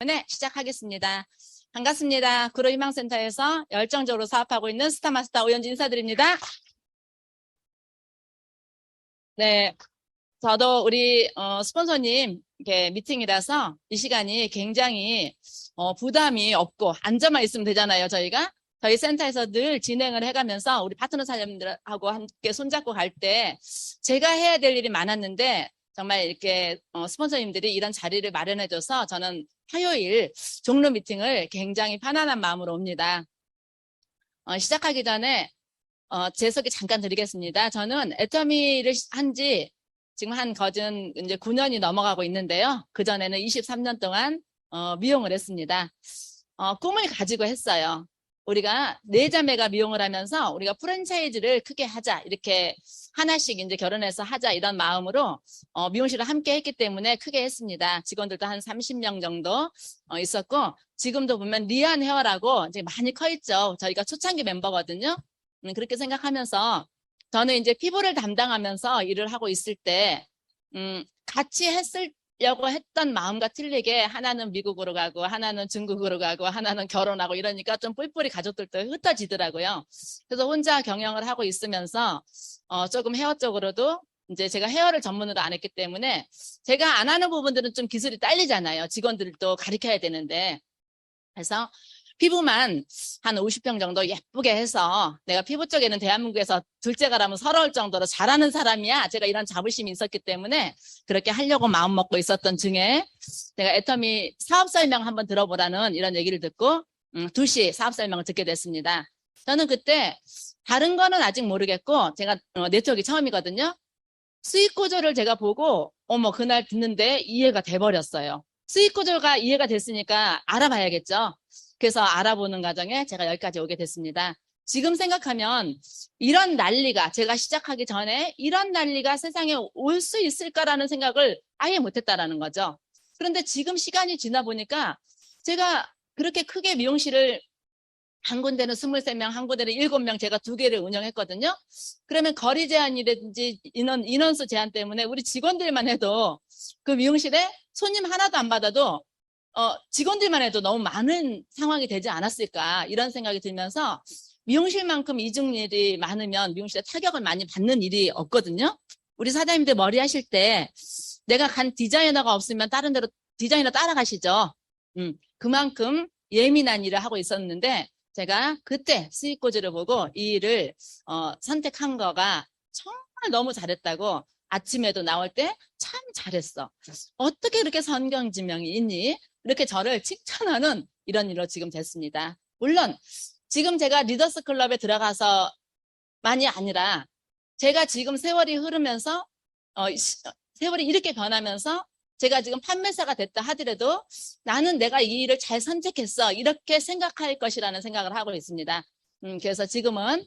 네, 시작하겠습니다. 반갑습니다. 구로희망센터에서 열정적으로 사업하고 있는 스타마스터 오연지 인사드립니다. 네, 저도 우리 스폰서님 이렇게 미팅이라서 이 시간이 굉장히 부담이 없고 앉아만 있으면 되잖아요. 저희 센터에서 늘 진행을 해가면서 우리 파트너 사장님들하고 함께 손잡고 갈 때 제가 해야 될 일이 많았는데 정말 이렇게 스폰서님들이 이런 자리를 마련해줘서 저는 화요일 종로 미팅을 굉장히 편안한 마음으로 옵니다. 시작하기 전에 제 소개 잠깐 드리겠습니다. 저는 애터미를 한지 지금 한 거진 이제 9년이 넘어가고 있는데요. 그전에는 23년 동안 미용을 했습니다. 꿈을 가지고 했어요. 우리가 네 자매가 미용을 하면서 우리가 프랜차이즈를 크게 하자, 이렇게 하나씩 이제 결혼해서 하자, 이런 마음으로 미용실을 함께 했기 때문에 크게 했습니다. 직원들도 한 30명 정도 있었고, 지금도 보면 리안 헤어라고 이제 많이 커 있죠. 저희가 초창기 멤버거든요. 그렇게 생각하면서 저는 이제 피부를 담당하면서 일을 하고 있을 때 같이 했으려고 했던 마음과 틀리게 하나는 미국으로 가고 하나는 중국으로 가고 하나는 결혼하고 이러니까 좀 뿔뿔이 가족들도 흩어지더라고요. 그래서 혼자 경영을 하고 있으면서 조금 헤어 쪽으로도 이제 제가 헤어를 전문으로 안 했기 때문에 제가 안 하는 부분들은 좀 기술이 딸리잖아요. 직원들도 가르쳐야 되는데. 그래서 피부만 한 50평 정도 예쁘게 해서 내가 피부 쪽에는 대한민국에서 둘째가라면 서러울 정도로 잘하는 사람이야. 제가 이런 자부심이 있었기 때문에 그렇게 하려고 마음먹고 있었던 중에 제가 애터미 사업 설명 한번 들어보라는 이런 얘기를 듣고 2시 사업 설명을 듣게 됐습니다. 저는 그때 다른 거는 아직 모르겠고 제가 네트워크 처음이거든요. 수익 구조를 제가 보고 어머 그날 듣는데 이해가 돼버렸어요. 수익 구조가 이해가 됐으니까 알아봐야겠죠. 그래서 알아보는 과정에 제가 여기까지 오게 됐습니다. 지금 생각하면 이런 난리가 제가 시작하기 전에 이런 난리가 세상에 올 수 있을까라는 생각을 아예 못했다라는 거죠. 그런데 지금 시간이 지나 보니까 제가 그렇게 크게 미용실을 한 군데는 23명, 한 군데는 7명, 제가 2개를 운영했거든요. 그러면 거리 제한이라든지 인원수 제한 때문에 우리 직원들만 해도 그 미용실에 손님 하나도 안 받아도 직원들만 해도 너무 많은 상황이 되지 않았을까 이런 생각이 들면서 미용실만큼 이중일이 많으면 미용실에 타격을 많이 받는 일이 없거든요. 우리 사장님들 머리 하실 때 내가 간 디자이너가 없으면 다른 데로 디자이너 따라가시죠. 그만큼 예민한 일을 하고 있었는데 제가 그때 수익 구조를 보고 이 일을 선택한 거가 정말 너무 잘했다고 아침에도 나올 때 참 잘했어. 어떻게 이렇게 선경지명이 있니? 이렇게 저를 칭찬하는 이런 일로 지금 됐습니다. 물론 지금 제가 리더스 클럽에 들어가서 많이 아니라 제가 지금 세월이 흐르면서 세월이 이렇게 변하면서 제가 지금 판매사가 됐다 하더라도 나는 내가 이 일을 잘 선택했어 이렇게 생각할 것이라는 생각을 하고 있습니다. 그래서 지금은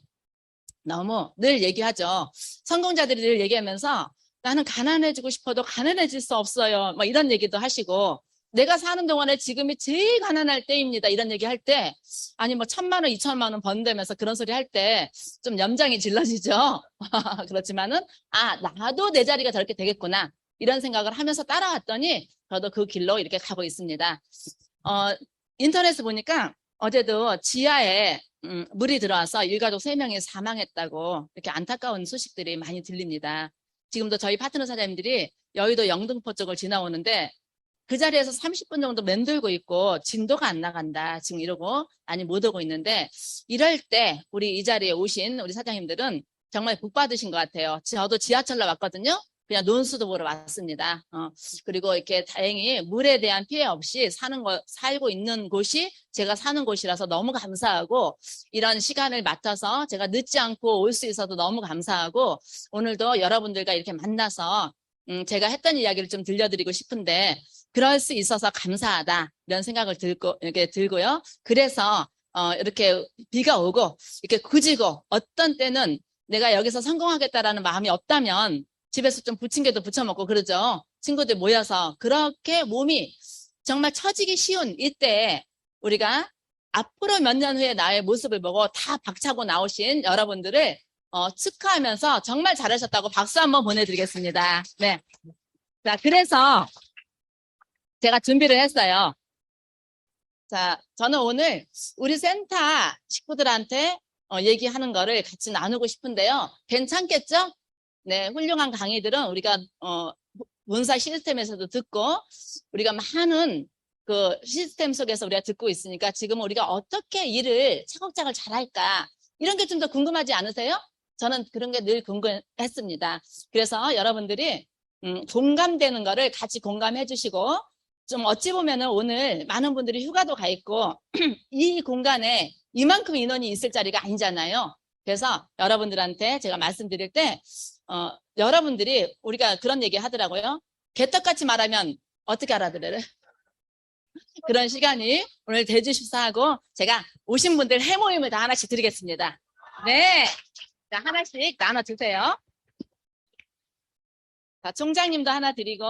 너무 늘 얘기하죠. 성공자들이 늘 얘기하면서 나는 가난해지고 싶어도 가난해질 수 없어요. 뭐 이런 얘기도 하시고 내가 사는 동안에 지금이 제일 가난할 때입니다. 이런 얘기 할 때 아니 뭐 1,000만 원, 2,000만 원 번다면서 그런 소리 할 때 좀 염장이 질러지죠. 그렇지만은 나도 내 자리가 저렇게 되겠구나. 이런 생각을 하면서 따라왔더니 저도 그 길로 이렇게 가고 있습니다. 인터넷에 보니까 어제도 지하에 물이 들어와서 일가족 3명이 사망했다고 이렇게 안타까운 소식들이 많이 들립니다. 지금도 저희 파트너 사장님들이 여의도 영등포 쪽을 지나오는데 그 자리에서 30분 정도 맴돌고 있고 진도가 안 나간다 지금 이러고 많이 못 오고 있는데 이럴 때 우리 이 자리에 오신 우리 사장님들은 정말 복 받으신 것 같아요. 저도 지하철로 왔거든요. 그냥 논수도 보러 왔습니다. 그리고 이렇게 다행히 물에 대한 피해 없이 살고 있는 곳이 제가 사는 곳이라서 너무 감사하고 이런 시간을 맡아서 제가 늦지 않고 올 수 있어도 너무 감사하고 오늘도 여러분들과 이렇게 만나서 제가 했던 이야기를 좀 들려드리고 싶은데 그럴 수 있어서 감사하다 이런 생각을 이렇게 들고요. 그래서 이렇게 비가 오고 이렇게 굳이고 어떤 때는 내가 여기서 성공하겠다라는 마음이 없다면 집에서 좀 부침개도 부쳐 먹고 그러죠. 친구들 모여서 그렇게 몸이 정말 처지기 쉬운 이때 우리가 앞으로 몇 년 후에 나의 모습을 보고 다 박차고 나오신 여러분들을 축하하면서 정말 잘하셨다고 박수 한번 보내드리겠습니다. 네. 자, 그래서 제가 준비를 했어요. 자, 저는 오늘 우리 센터 식구들한테 얘기하는 거를 같이 나누고 싶은데요. 괜찮겠죠? 네, 훌륭한 강의들은 우리가 문사 시스템에서도 듣고 우리가 많은 그 시스템 속에서 우리가 듣고 있으니까 지금 우리가 어떻게 일을 차곡차곡 잘할까 이런 게 좀 더 궁금하지 않으세요? 저는 그런 게 늘 궁금했습니다. 그래서 여러분들이 공감되는 거를 같이 공감해 주시고 좀 어찌 보면은 오늘 많은 분들이 휴가도 가 있고 이 공간에 이만큼 인원이 있을 자리가 아니잖아요. 그래서 여러분들한테 제가 말씀드릴 때 여러분들이 우리가 그런 얘기 하더라고요. 개떡같이 말하면 어떻게 알아들어요? 그런 시간이 오늘 돼주십사 하고 제가 오신 분들 해모임을 다 하나씩 드리겠습니다. 네, 자 하나씩 나눠주세요. 자 총장님도 하나 드리고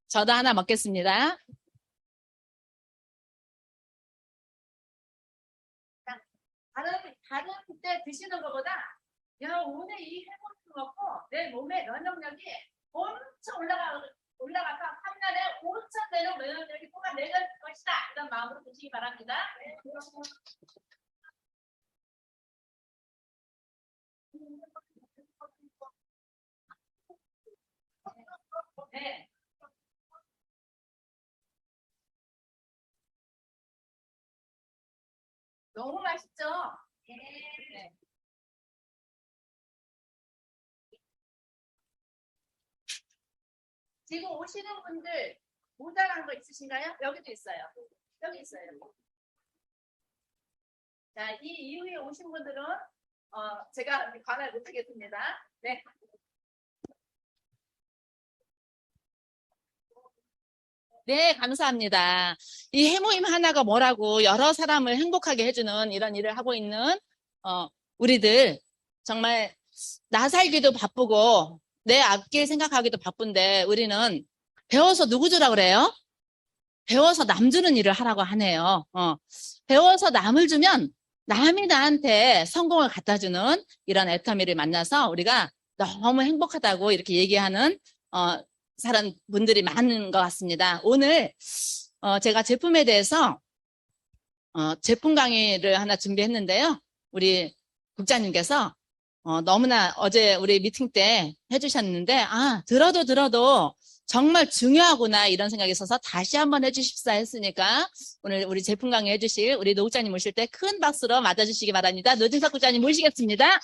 저도 하나 먹겠습니다. 다른 때 드시는 것보다 야 오늘 이 해모임 먹고 내 몸의 면역력이 엄청 올라가서 한 달에 5천 되는 면역력이 뽑아내는 것이다. 이런 마음으로 드시기 바랍니다. 네. 너무 맛있죠? 네. 지금 오시는 분들 모자란 거 있으신가요? 여기도 있어요. 여기 있어요. 자, 이 이후에 오신 분들은 제가 관할 못하겠습니다. 네. 네, 감사합니다. 이 해모임 하나가 뭐라고 여러 사람을 행복하게 해주는 이런 일을 하고 있는 우리들 정말 나 살기도 바쁘고 내 앞길 생각하기도 바쁜데 우리는 배워서 누구 주라고 그래요? 배워서 남 주는 일을 하라고 하네요. 배워서 남을 주면 남이 나한테 성공을 갖다 주는 이런 애터미를 만나서 우리가 너무 행복하다고 이렇게 얘기하는 사람 분들이 많은 것 같습니다. 오늘 제가 제품에 대해서 제품 강의를 하나 준비했는데요. 우리 국장님께서 너무나 어제 우리 미팅 때 해주셨는데 들어도 정말 중요하구나 이런 생각이 있어서 다시 한번 해주십사 했으니까 오늘 우리 제품 강의 해주실 우리 노 국장님 모실 때 큰 박수로 맞아주시기 바랍니다. 노진석 국장님 모시겠습니다.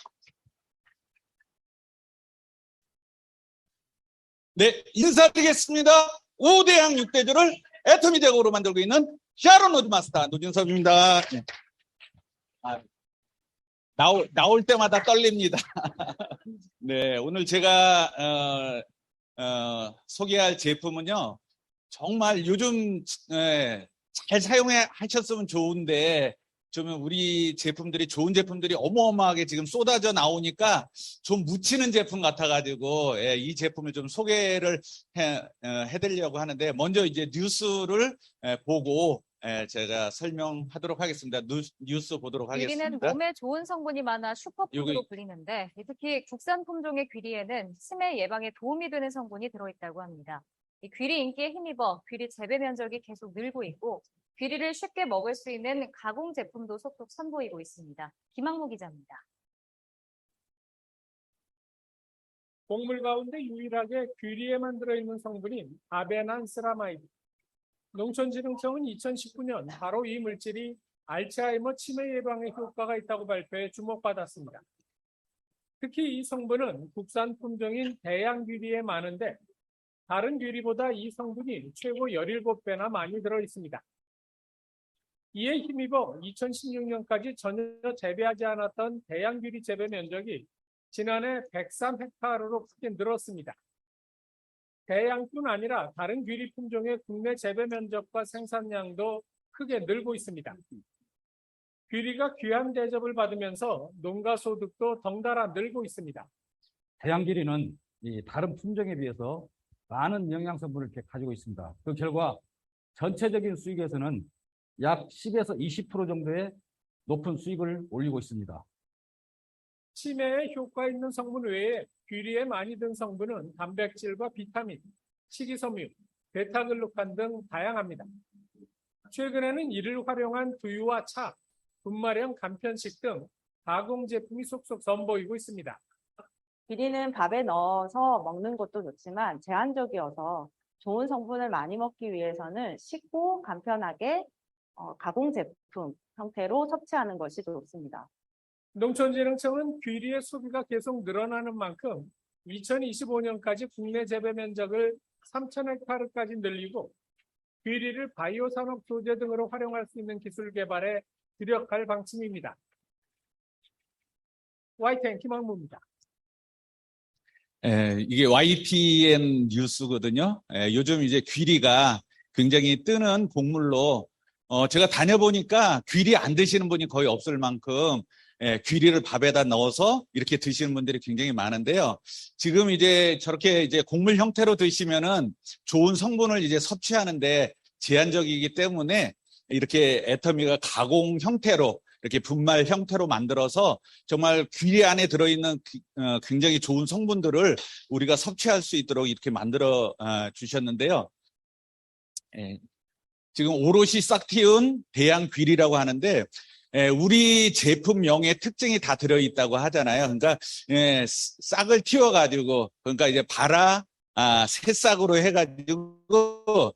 네, 인사드리겠습니다. 5대양 6대조를 애터미 대국으로 만들고 있는 샤론 로드마스터 노진섭입니다. 네. 나올 때마다 떨립니다. 네, 오늘 제가 소개할 제품은요, 정말 요즘 잘 사용하셨으면 좋은데 좀 우리 제품들이 좋은 제품들이 어마어마하게 지금 쏟아져 나오니까 좀 묻히는 제품 같아가지고 이 제품을 좀 소개를 해드리려고 하는데 먼저 이제 뉴스를 보고 제가 설명하도록 하겠습니다. 뉴스 보도록 귀리는 하겠습니다. 몸에 좋은 성분이 많아 슈퍼푸드로 불리는데 특히 국산 품종의 귀리에는 치매 예방에 도움이 되는 성분이 들어있다고 합니다. 이 귀리 인기에 힘입어 귀리 재배 면적이 계속 늘고 있고 귀리를 쉽게 먹을 수 있는 가공 제품도 속속 선보이고 있습니다. 김학무 기자입니다. 곡물 가운데 유일하게 귀리에만 들어있는 성분인 아베난스라마이드. 농촌진흥청은 2019년 바로 이 물질이 알츠하이머 치매 예방에 효과가 있다고 발표해 주목받았습니다. 특히 이 성분은 국산 품종인 대양 귀리에 많은데 다른 귀리보다 이 성분이 최고 17배나 많이 들어있습니다. 이에 힘입어 2016년까지 전혀 재배하지 않았던 대양 귀리 재배 면적이 지난해 103헥타르로 크게 늘었습니다. 대양뿐 아니라 다른 귀리 품종의 국내 재배 면적과 생산량도 크게 늘고 있습니다. 귀리가 귀한 대접을 받으면서 농가 소득도 덩달아 늘고 있습니다. 대양귀리는 이 다른 품종에 비해서 많은 영양 성분을 이렇게 가지고 있습니다. 그 결과 전체적인 수익에서는 약 10에서 20% 정도의 높은 수익을 올리고 있습니다. 치매에 효과 있는 성분 외에 귀리에 많이 든 성분은 단백질과 비타민, 식이섬유, 베타글루칸 등 다양합니다. 최근에는 이를 활용한 두유와 차, 분말형 간편식 등 가공 제품이 속속 선보이고 있습니다. 귀리는 밥에 넣어서 먹는 것도 좋지만 제한적이어서 좋은 성분을 많이 먹기 위해서는 쉽고 간편하게 가공 제품 형태로 섭취하는 것이 좋습니다. 농촌진흥청은 귀리의 소비가 계속 늘어나는 만큼 2025년까지 국내 재배 면적을 3,000헥타르까지 늘리고 귀리를 바이오 산업 소재 등으로 활용할 수 있는 기술 개발에 주력할 방침입니다. YTN 김학무입니다. 이게 YTN 뉴스거든요. 요즘 이제 귀리가 굉장히 뜨는 곡물로, 제가 다녀보니까 귀리 안 드시는 분이 거의 없을 만큼, 귀리를 밥에다 넣어서 이렇게 드시는 분들이 굉장히 많은데요. 지금 이제 저렇게 이제 곡물 형태로 드시면은 좋은 성분을 이제 섭취하는데 제한적이기 때문에 이렇게 애터미가 가공 형태로 이렇게 분말 형태로 만들어서 정말 귀리 안에 들어있는 굉장히 좋은 성분들을 우리가 섭취할 수 있도록 이렇게 만들어 주셨는데요. 지금 오롯이 싹 틔운 대양 귀리라고 하는데 우리 제품명의 특징이 다 들어있다고 하잖아요. 그러니까 싹을 틔워가지고 그러니까 이제 새싹으로 해가지고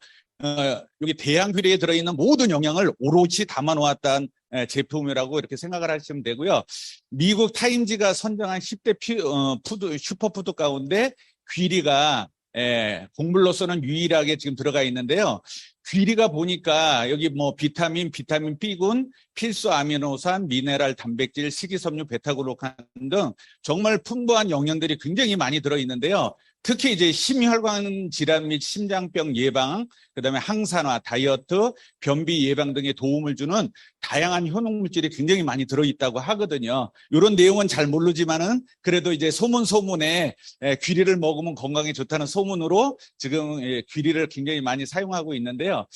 여기 대양 귀리에 들어있는 모든 영양을 오롯이 담아놓았다는 제품이라고 이렇게 생각을 하시면 되고요. 미국 타임지가 선정한 10대 슈퍼푸드 가운데 귀리가 곡물로서는 유일하게 지금 들어가 있는데요. 귀리가 보니까 여기 뭐 비타민 B군, 필수 아미노산, 미네랄, 단백질, 식이섬유, 베타글루칸 등 정말 풍부한 영양들이 굉장히 많이 들어있는데요. 특히 이제 심혈관 질환 및 심장병 예방, 그다음에 항산화, 다이어트, 변비 예방 등에 도움을 주는 다양한 효능물질이 굉장히 많이 들어있다고 하거든요. 이런 내용은 잘 모르지만은 그래도 이제 소문에 귀리를 먹으면 건강에 좋다는 소문으로 지금 귀리를 굉장히 많이 사용하고 있는데요.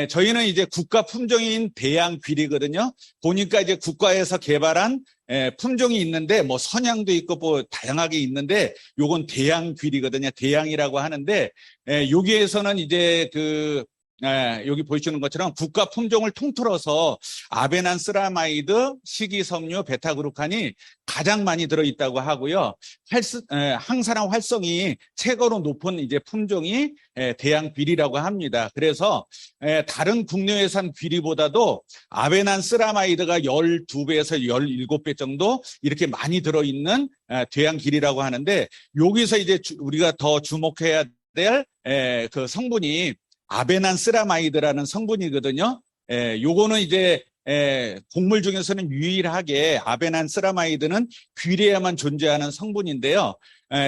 저희는 이제 국가 품종인 대양 귀리거든요. 보니까 이제 국가에서 개발한 품종이 있는데 뭐 선양도 있고 뭐 다양하게 있는데 요건 대양 귀리거든요. 대양이라고 하는데 여기에서는 이제 여기 보시는 것처럼 국가 품종을 통틀어서 아베난스라마이드, 식이섬유, 베타그루칸이 가장 많이 들어있다고 하고요. 항산화 활성이 최고로 높은 이제 품종이 대양 귀리라고 합니다. 그래서 다른 국내외산 귀리보다도 아베난스라마이드가 12배에서 17배 정도 이렇게 많이 들어있는 대양 귀리라고 하는데 여기서 이제 우리가 더 주목해야 될 그 성분이 아베난스라마이드라는 성분이거든요. 요거는 이제 곡물 중에서는 유일하게 아베난스라마이드는 귀리에만 존재하는 성분인데요.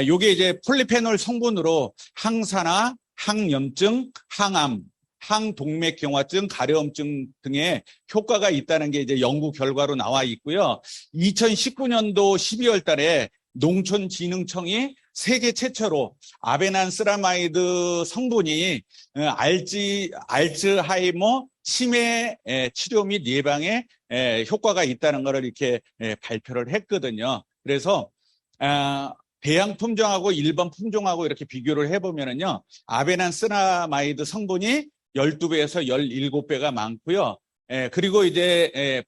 요게 이제 폴리페놀 성분으로 항산화, 항염증, 항암, 항동맥경화증, 가려움증 등의 효과가 있다는 게 이제 연구 결과로 나와 있고요. 2019년도 12월 달에 농촌진흥청이 세계 최초로 아베난스라마이드 성분이 알츠하이머 치매 치료 및 예방에 효과가 있다는 것을 이렇게 발표를 했거든요. 그래서 대양 품종하고 일반 품종하고 이렇게 비교를 해보면은요, 아베난스라마이드 성분이 12배에서 17배가 많고요. 그리고 이제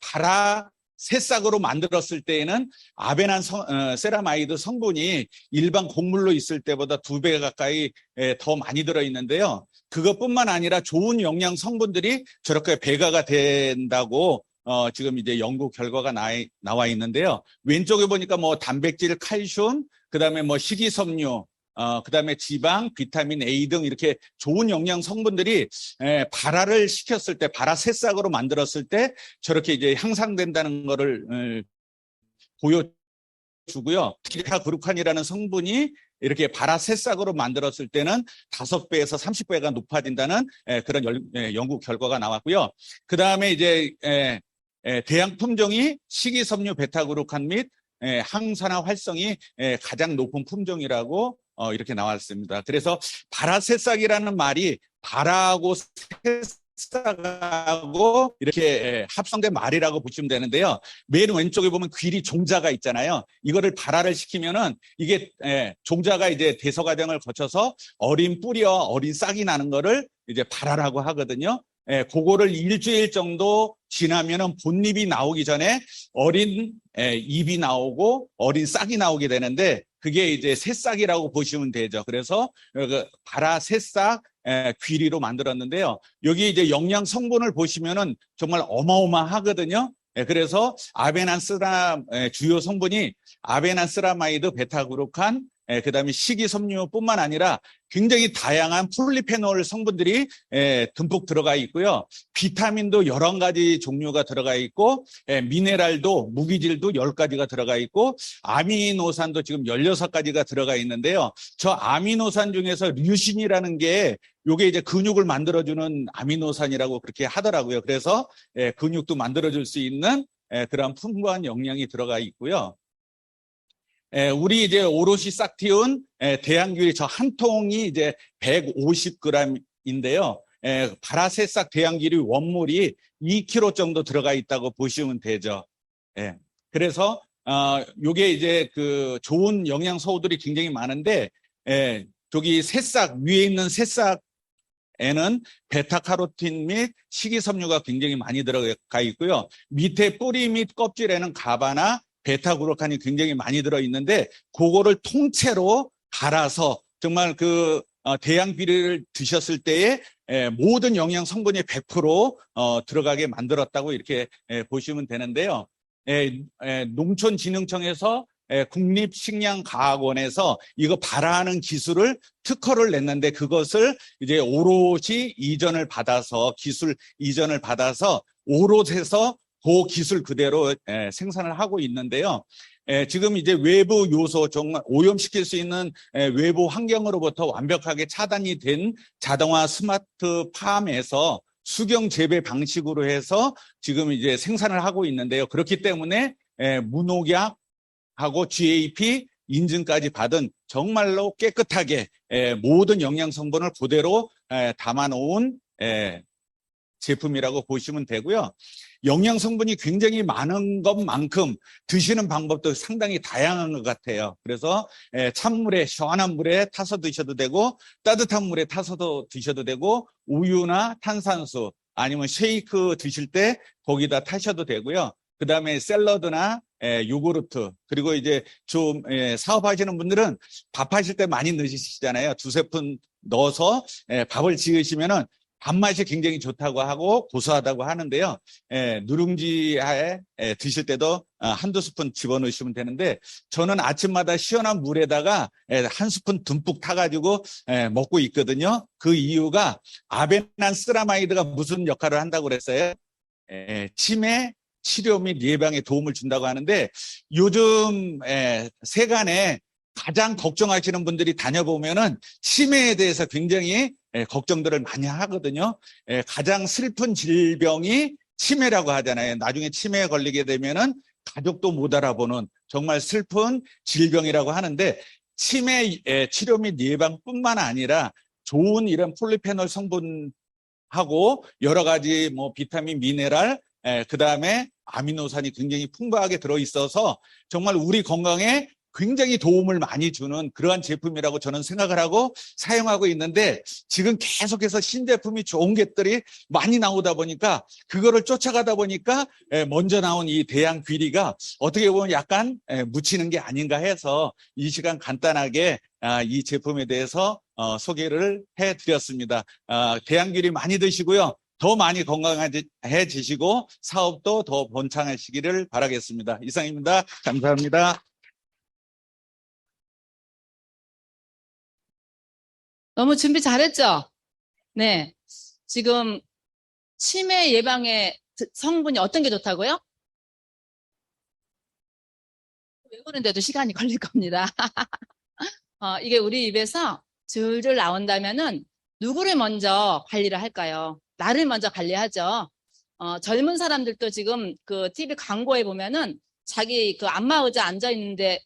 새싹으로 만들었을 때에는 아베난세라마이드 성분이 일반 곡물로 있을 때보다 2배 가까이 더 많이 들어있는데요. 그것뿐만 아니라 좋은 영양 성분들이 저렇게 배가가 된다고 지금 이제 연구 결과가 나와 있는데요. 왼쪽에 보니까 뭐 단백질, 칼슘, 그다음에 뭐 식이섬유, 그다음에 지방, 비타민 A 등 이렇게 좋은 영양 성분들이 발화를 시켰을 때, 발화 새싹으로 만들었을 때 저렇게 이제 향상된다는 거를 보여주고요. 베타그루칸이라는 성분이 이렇게 발화 새싹으로 만들었을 때는 5배에서 30배가 높아진다는 그런 연구 결과가 나왔고요. 그다음에 이제 대양 품종이 식이섬유, 베타그루칸 및 항산화 활성이 가장 높은 품종이라고 이렇게 나왔습니다. 그래서 발화새싹이라는 말이 발화하고 새싹하고 이렇게 합성된 말이라고 보시면 되는데요. 맨 왼쪽에 보면 귀리 종자가 있잖아요. 이거를 발화를 시키면은 이게 종자가 이제 대서 과정을 거쳐서 어린 뿌리와 어린 싹이 나는 거를 이제 발화라고 하거든요. 그거를 일주일 정도 지나면은 본잎이 나오기 전에 어린 잎이 나오고 어린 싹이 나오게 되는데 그게 이제 새싹이라고 보시면 되죠. 그래서 발화 새싹 귀리로 만들었는데요. 여기 이제 영양 성분을 보시면은 정말 어마어마하거든요. 그래서 아베난스라 주요 성분이 아베난스라마이드, 베타그루칸, 그다음에 식이섬유뿐만 아니라 굉장히 다양한 폴리페놀 성분들이 듬뿍 들어가 있고요. 비타민도 여러 가지 종류가 들어가 있고 미네랄도 무기질도 10가지가 들어가 있고 아미노산도 지금 16가지가 들어가 있는데요. 저 아미노산 중에서 류신이라는 게 요게 이제 근육을 만들어주는 아미노산이라고 그렇게 하더라고요. 그래서 근육도 만들어줄 수 있는 그런 풍부한 영양이 들어가 있고요. 우리 이제 오롯이 싹 틔운 대양귀리 저 한 통이 이제 150g인데요. 발화새싹 대양귀리 원물이 2kg 정도 들어가 있다고 보시면 되죠. 그래서 요게 이제 그 좋은 영양 소들이 굉장히 많은데 저기 새싹 위에 있는 새싹에는 베타카로틴 및 식이섬유가 굉장히 많이 들어가 있고요. 밑에 뿌리 및 껍질에는 가바나 베타그루칸이 굉장히 많이 들어있는데 그거를 통째로 갈아서 정말 그 대양귀리를 드셨을 때에 모든 영양 성분이 100% 들어가게 만들었다고 이렇게 보시면 되는데요. 농촌진흥청에서 국립식량과학원에서 이거 발화하는 기술을 특허를 냈는데 그것을 이제 오롯이 이전을 받아서 기술 이전을 받아서 오롯해서 그 기술 그대로 생산을 하고 있는데요. 지금 이제 외부 요소 정말 오염시킬 수 있는 외부 환경으로부터 완벽하게 차단이 된 자동화 스마트 팜에서 수경 재배 방식으로 해서 지금 이제 생산을 하고 있는데요. 그렇기 때문에 무농약하고 GAP 인증까지 받은 정말로 깨끗하게 모든 영양 성분을 그대로 담아놓은 제품이라고 보시면 되고요. 영양 성분이 굉장히 많은 것만큼 드시는 방법도 상당히 다양한 것 같아요. 그래서 찬물에 시원한 물에 타서 드셔도 되고 따뜻한 물에 타서도 드셔도 되고 우유나 탄산수 아니면 쉐이크 드실 때 거기다 타셔도 되고요. 그 다음에 샐러드나 요구르트 그리고 이제 좀 사업하시는 분들은 밥하실 때 많이 넣으시잖아요. 2-3푼 넣어서 밥을 지으시면은 밥맛이 굉장히 좋다고 하고 고소하다고 하는데요. 누룽지에 드실 때도 1-2스푼 집어넣으시면 되는데 저는 아침마다 시원한 물에다가 1스푼 듬뿍 타가지고 먹고 있거든요. 그 이유가 아베난스라마이드가 무슨 역할을 한다고 그랬어요? 치매 치료 및 예방에 도움을 준다고 하는데 요즘 세간에 가장 걱정하시는 분들이 다녀보면은 치매에 대해서 굉장히 걱정들을 많이 하거든요. 가장 슬픈 질병이 치매라고 하잖아요. 나중에 치매에 걸리게 되면은 가족도 못 알아보는 정말 슬픈 질병이라고 하는데 치매 치료 및 예방뿐만 아니라 좋은 이런 폴리페놀 성분하고 여러 가지 뭐 비타민, 미네랄, 그 다음에 아미노산이 굉장히 풍부하게 들어있어서 정말 우리 건강에 굉장히 도움을 많이 주는 그러한 제품이라고 저는 생각을 하고 사용하고 있는데 지금 계속해서 신제품이 좋은 것들이 많이 나오다 보니까 그거를 쫓아가다 보니까 먼저 나온 이 대양귀리가 어떻게 보면 약간 묻히는 게 아닌가 해서 이 시간 간단하게 이 제품에 대해서 소개를 해드렸습니다. 대양귀리 많이 드시고요. 더 많이 건강해지시고 사업도 더 번창하시기를 바라겠습니다. 이상입니다. 감사합니다. 너무 준비 잘했죠? 네. 지금 치매 예방에 성분이 어떤 게 좋다고요? 외우는데도 시간이 걸릴 겁니다. 이게 우리 입에서 줄줄 나온다면은 누구를 먼저 관리를 할까요? 나를 먼저 관리하죠. 젊은 사람들도 지금 그 TV 광고에 보면은 자기 그 안마의자 앉아 있는데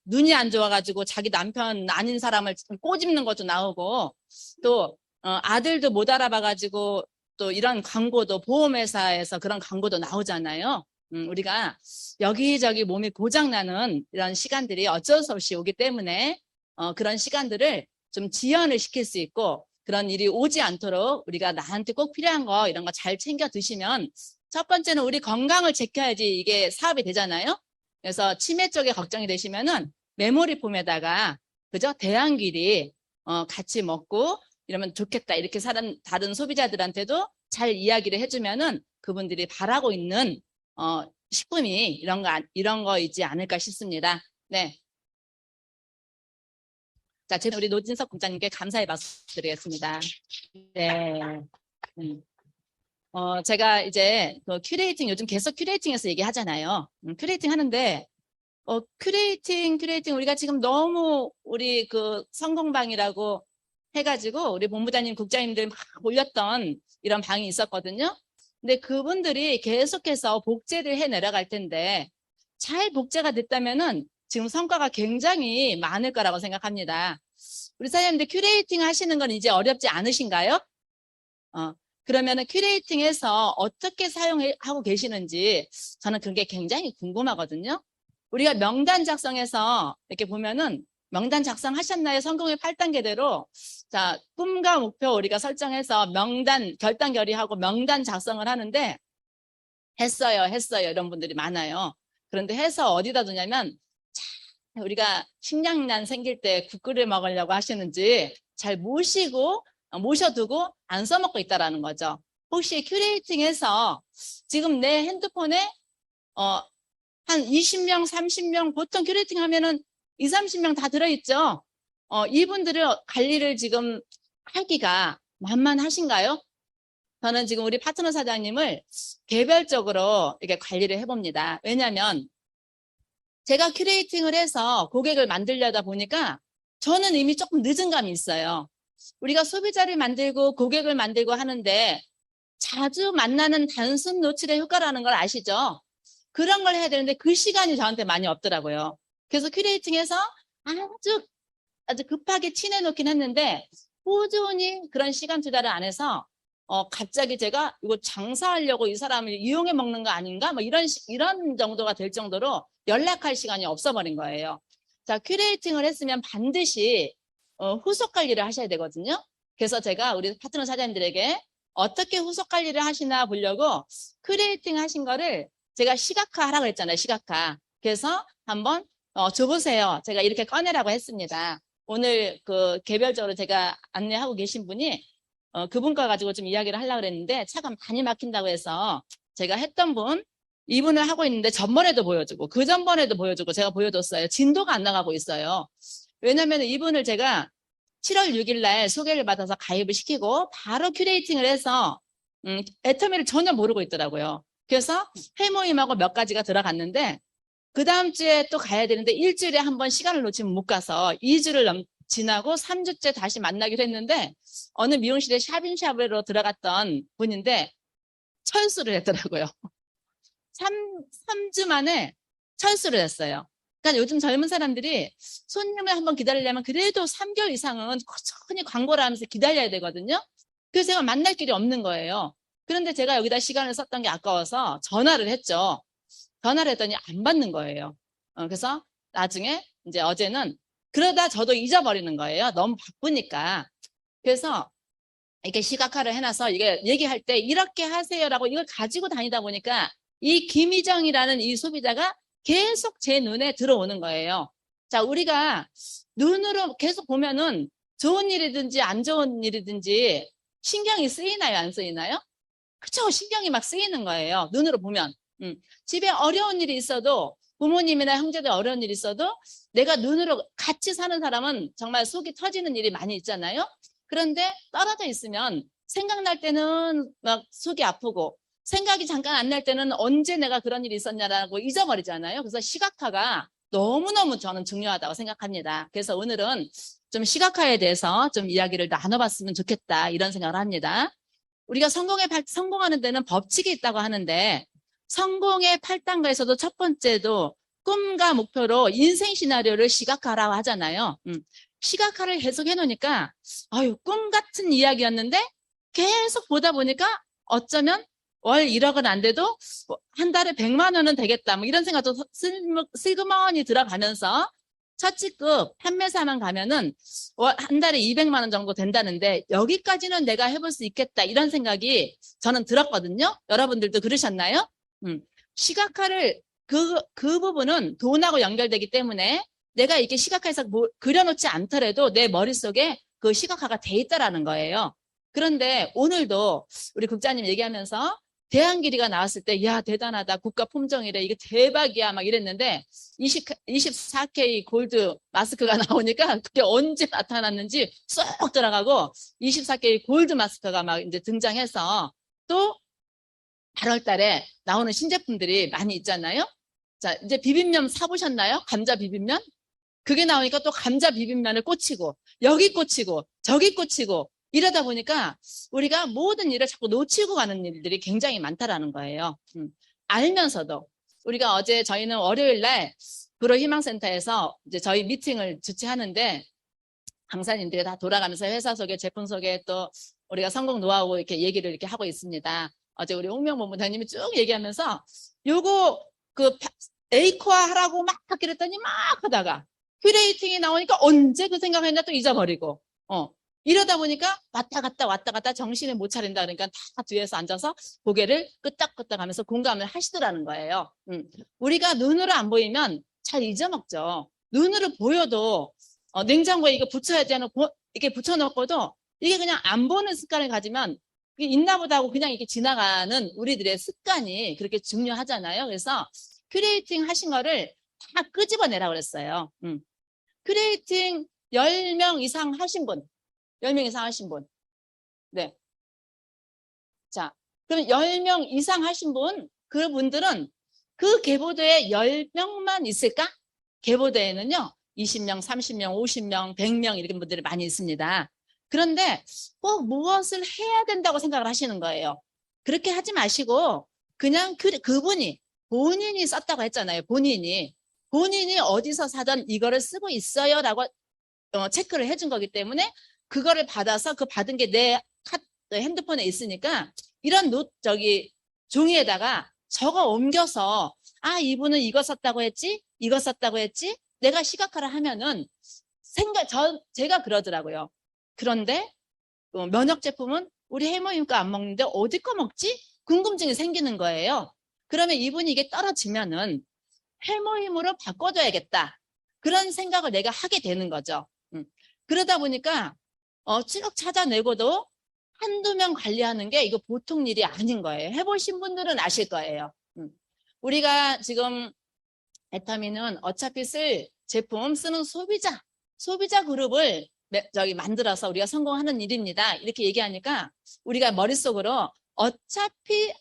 눈이 안 좋아가지고 자기 남편 아닌 사람을 꼬집는 것도 나오고 또 아들도 못 알아봐가지고 또 이런 광고도 보험회사에서 그런 광고도 나오잖아요. 우리가 여기저기 몸이 고장나는 이런 시간들이 어쩔 수 없이 오기 때문에 그런 시간들을 좀 지연을 시킬 수 있고 그런 일이 오지 않도록 우리가 나한테 꼭 필요한 거 이런 거 잘 챙겨 드시면 첫 번째는 우리 건강을 지켜야지 이게 사업이 되잖아요. 그래서 치매 쪽에 걱정이 되시면은 메모리 폼에다가 그죠? 대한귀리 같이 먹고 이러면 좋겠다. 이렇게 다른 소비자들한테도 잘 이야기를 해주면은 그분들이 바라고 있는 식품이 이런 거이지 않을까 싶습니다. 네. 자, 우리 노진석 국장님께 감사의 말씀 드리겠습니다. 네. 제가 이제 그 큐레이팅 요즘 계속 큐레이팅에서 얘기하잖아요. 큐레이팅 하는데 큐레이팅 우리가 지금 너무 우리 그 성공방이라고 해가지고 우리 본부장님 국장님들 막 올렸던 이런 방이 있었거든요. 근데 그분들이 계속해서 복제를 해 내려갈 텐데 잘 복제가 됐다면은 지금 성과가 굉장히 많을 거라고 생각합니다. 우리 사장님들 큐레이팅 하시는 건 이제 어렵지 않으신가요? 그러면은 큐레이팅에서 어떻게 사용하고 계시는지 저는 그게 굉장히 궁금하거든요. 우리가 명단 작성해서 이렇게 보면은 명단 작성하셨나요? 성공의 8단계대로 자 꿈과 목표 우리가 설정해서 명단 결단 결의하고 명단 작성을 하는데 했어요 이런 분들이 많아요. 그런데 해서 어디다 두냐면 우리가 식량난 생길 때 국 끓여 먹으려고 하시는지 잘 모셔두고 안 써먹고 있다라는 거죠. 혹시 큐레이팅해서 지금 내 핸드폰에 한 20명, 30명 보통 큐레이팅 하면은 20, 30명 다 들어있죠. 이분들을 관리를 지금 하기가 만만하신가요? 저는 지금 우리 파트너 사장님을 개별적으로 이렇게 관리를 해봅니다. 왜냐하면 제가 큐레이팅을 해서 고객을 만들려다 보니까 저는 이미 조금 늦은 감이 있어요. 우리가 소비자를 만들고 고객을 만들고 하는데 자주 만나는 단순 노출의 효과라는 걸 아시죠? 그런 걸 해야 되는데 그 시간이 저한테 많이 없더라고요. 그래서 큐레이팅해서 아주 급하게 친해놓긴 했는데 꾸준히 그런 시간 투자를 안 해서 갑자기 제가 이거 장사하려고 이 사람을 이용해 먹는 거 아닌가? 뭐 이런 정도가 될 정도로 연락할 시간이 없어버린 거예요. 자, 큐레이팅을 했으면 반드시 후속 관리를 하셔야 되거든요. 그래서 제가 우리 파트너 사장님들에게 어떻게 후속 관리를 하시나 보려고 큐레이팅 하신 거를 제가 시각화 하라고 했잖아요. 시각화. 그래서 한번 줘보세요. 제가 이렇게 꺼내라고 했습니다. 오늘 그 개별적으로 제가 안내하고 계신 분이 그분과 가지고 좀 이야기를 하려고 그랬는데 차가 많이 막힌다고 해서 제가 했던 이분을 하고 있는데 전번에도 보여주고 그 전번에도 보여주고 제가 보여줬어요. 진도가 안 나가고 있어요. 왜냐하면 이분을 제가 7월 6일 날 소개를 받아서 가입을 시키고 바로 큐레이팅을 해서 애터미를 전혀 모르고 있더라고요. 그래서 회모임하고 몇 가지가 들어갔는데 그 다음 주에 또 가야 되는데 일주일에 한 번 시간을 놓치면 못 가서 2주를 지나고 3주째 다시 만나기로 했는데 어느 미용실에 샵인샵으로 들어갔던 분인데 철수를 했더라고요. 3주 만에 철수를 했어요. 그러니까 요즘 젊은 사람들이 손님을 한번 기다리려면 그래도 3개월 이상은 꾸준히 광고를 하면서 기다려야 되거든요. 그래서 제가 만날 길이 없는 거예요. 그런데 제가 여기다 시간을 썼던 게 아까워서 전화를 했죠. 전화를 했더니 안 받는 거예요. 그래서 나중에 이제 어제는 그러다 저도 잊어버리는 거예요. 너무 바쁘니까. 그래서 이렇게 시각화를 해놔서 이게 얘기할 때 이렇게 하세요라고 이걸 가지고 다니다 보니까 이 김희정이라는 이 소비자가 계속 제 눈에 들어오는 거예요. 자, 우리가 눈으로 계속 보면은 좋은 일이든지 안 좋은 일이든지 신경이 쓰이나요? 안 쓰이나요? 그쵸? 신경이 막 쓰이는 거예요. 눈으로 보면. 집에 어려운 일이 있어도 부모님이나 형제들 어려운 일이 있어도 내가 눈으로 같이 사는 사람은 정말 속이 터지는 일이 많이 있잖아요. 그런데 떨어져 있으면 생각날 때는 막 속이 아프고 생각이 잠깐 안 날 때는 언제 내가 그런 일이 있었냐라고 잊어버리잖아요. 그래서 시각화가 너무너무 저는 중요하다고 생각합니다. 그래서 오늘은 좀 시각화에 대해서 좀 이야기를 나눠봤으면 좋겠다 이런 생각을 합니다. 우리가 성공하는 데는 법칙이 있다고 하는데 성공의 8단계에서도 첫 번째도 꿈과 목표로 인생 시나리오를 시각화하라고 하잖아요. 시각화를 계속 해놓으니까 아유 꿈 같은 이야기였는데 계속 보다 보니까 어쩌면 월 1억은 안 돼도 한 달에 100만 원은 되겠다. 뭐 이런 생각도 슬그머니 들어가면서 첫 직급 판매사만 가면은 한 달에 200만 원 정도 된다는데 여기까지는 내가 해볼 수 있겠다. 이런 생각이 저는 들었거든요. 여러분들도 그러셨나요? 시각화를 그 부분은 돈하고 연결되기 때문에 내가 이렇게 시각화해서 그려놓지 않더라도 내 머릿속에 그 시각화가 돼 있다라는 거예요. 그런데 오늘도 우리 국장님 얘기하면서 대한길이가 나왔을 때, 야, 대단하다. 국가 품종이래. 이게 대박이야. 막 이랬는데, 24K 골드 마스크가 나오니까 그게 언제 나타났는지 쏙 들어가고, 24K 골드 마스크가 막 이제 등장해서 또 8월 달에 나오는 신제품들이 많이 있잖아요. 자, 이제 비빔면 사보셨나요? 감자 비빔면? 그게 나오니까 또 감자 비빔면을 꽂히고, 여기 꽂히고, 저기 꽂히고, 이러다 보니까 우리가 모든 일을 자꾸 놓치고 가는 일들이 굉장히 많다라는 거예요. 알면서도 우리가 어제 저희는 월요일 날 구로희망센터에서 이제 저희 미팅을 주최하는데 강사님들이 다 돌아가면서 회사 소개, 제품 소개 또 우리가 성공 노하우 이렇게 얘기를 이렇게 하고 있습니다. 어제 우리 홍명 본부장님이 쭉 얘기하면서 요거 그 에이코아 하라고 막 그랬더니 막 하다가 큐레이팅이 나오니까 언제 그 생각했나 또 잊어버리고 이러다 보니까 왔다 갔다 정신을 못 차린다 그러니까 다 뒤에서 앉아서 고개를 끄덕끄덕 하면서 공감을 하시더라는 거예요. 우리가 눈으로 안 보이면 잘 잊어먹죠. 눈으로 보여도 냉장고에 이거 붙여야 되는 이렇게 붙여놓고도 이게 그냥 안 보는 습관을 가지면 이게 있나 보다 하고 그냥 이렇게 지나가는 우리들의 습관이 그렇게 중요하잖아요. 그래서 큐레이팅 하신 거를 다 끄집어내라 그랬어요. 큐레이팅 10명 이상 하신 분 10명 이상 하신 분. 네. 자, 그럼 10명 이상 하신 분, 그분들은 그 계보대에 10명만 있을까? 계보대에는요, 20명, 30명, 50명, 100명 이렇게 분들이 많이 있습니다. 그런데 꼭 무엇을 해야 된다고 생각을 하시는 거예요. 그렇게 하지 마시고, 그냥 그분이, 본인이 썼다고 했잖아요. 본인이 어디서 사든 이거를 쓰고 있어요. 라고 체크를 해준 거기 때문에 그거를 받아서 그 받은 게 내 핸드폰에 있으니까 이런 종이에다가 적어 옮겨서 이분은 이거 썼다고 했지? 이거 썼다고 했지? 내가 시각화를 하면은 제가 그러더라고요. 그런데 면역 제품은 우리 해모임과 안 먹는데 어디 거 먹지? 궁금증이 생기는 거예요. 그러면 이분이 이게 떨어지면은 해모임으로 바꿔줘야겠다. 그런 생각을 내가 하게 되는 거죠. 그러다 보니까 쭉 찾아내고도 한두 명 관리하는 게 이거 보통 일이 아닌 거예요. 해보신 분들은 아실 거예요. 우리가 지금 애터미는 어차피 쓸 제품 쓰는 소비자 그룹을 만들어서 우리가 성공하는 일입니다. 이렇게 얘기하니까 우리가 머릿속으로 어차피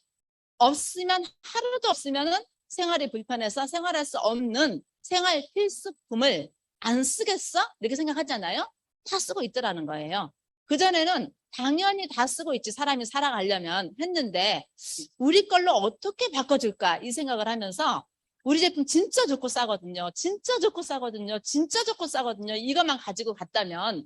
하루도 없으면은 생활이 불편해서 생활할 수 없는 생활 필수품을 안 쓰겠어? 이렇게 생각하잖아요. 다 쓰고 있더라는 거예요. 그전에는 당연히 다 쓰고 있지 사람이 살아가려면 했는데 우리 걸로 어떻게 바꿔줄까 이 생각을 하면서 우리 제품 진짜 좋고 싸거든요. 진짜 좋고 싸거든요. 진짜 좋고 싸거든요. 이것만 가지고 갔다면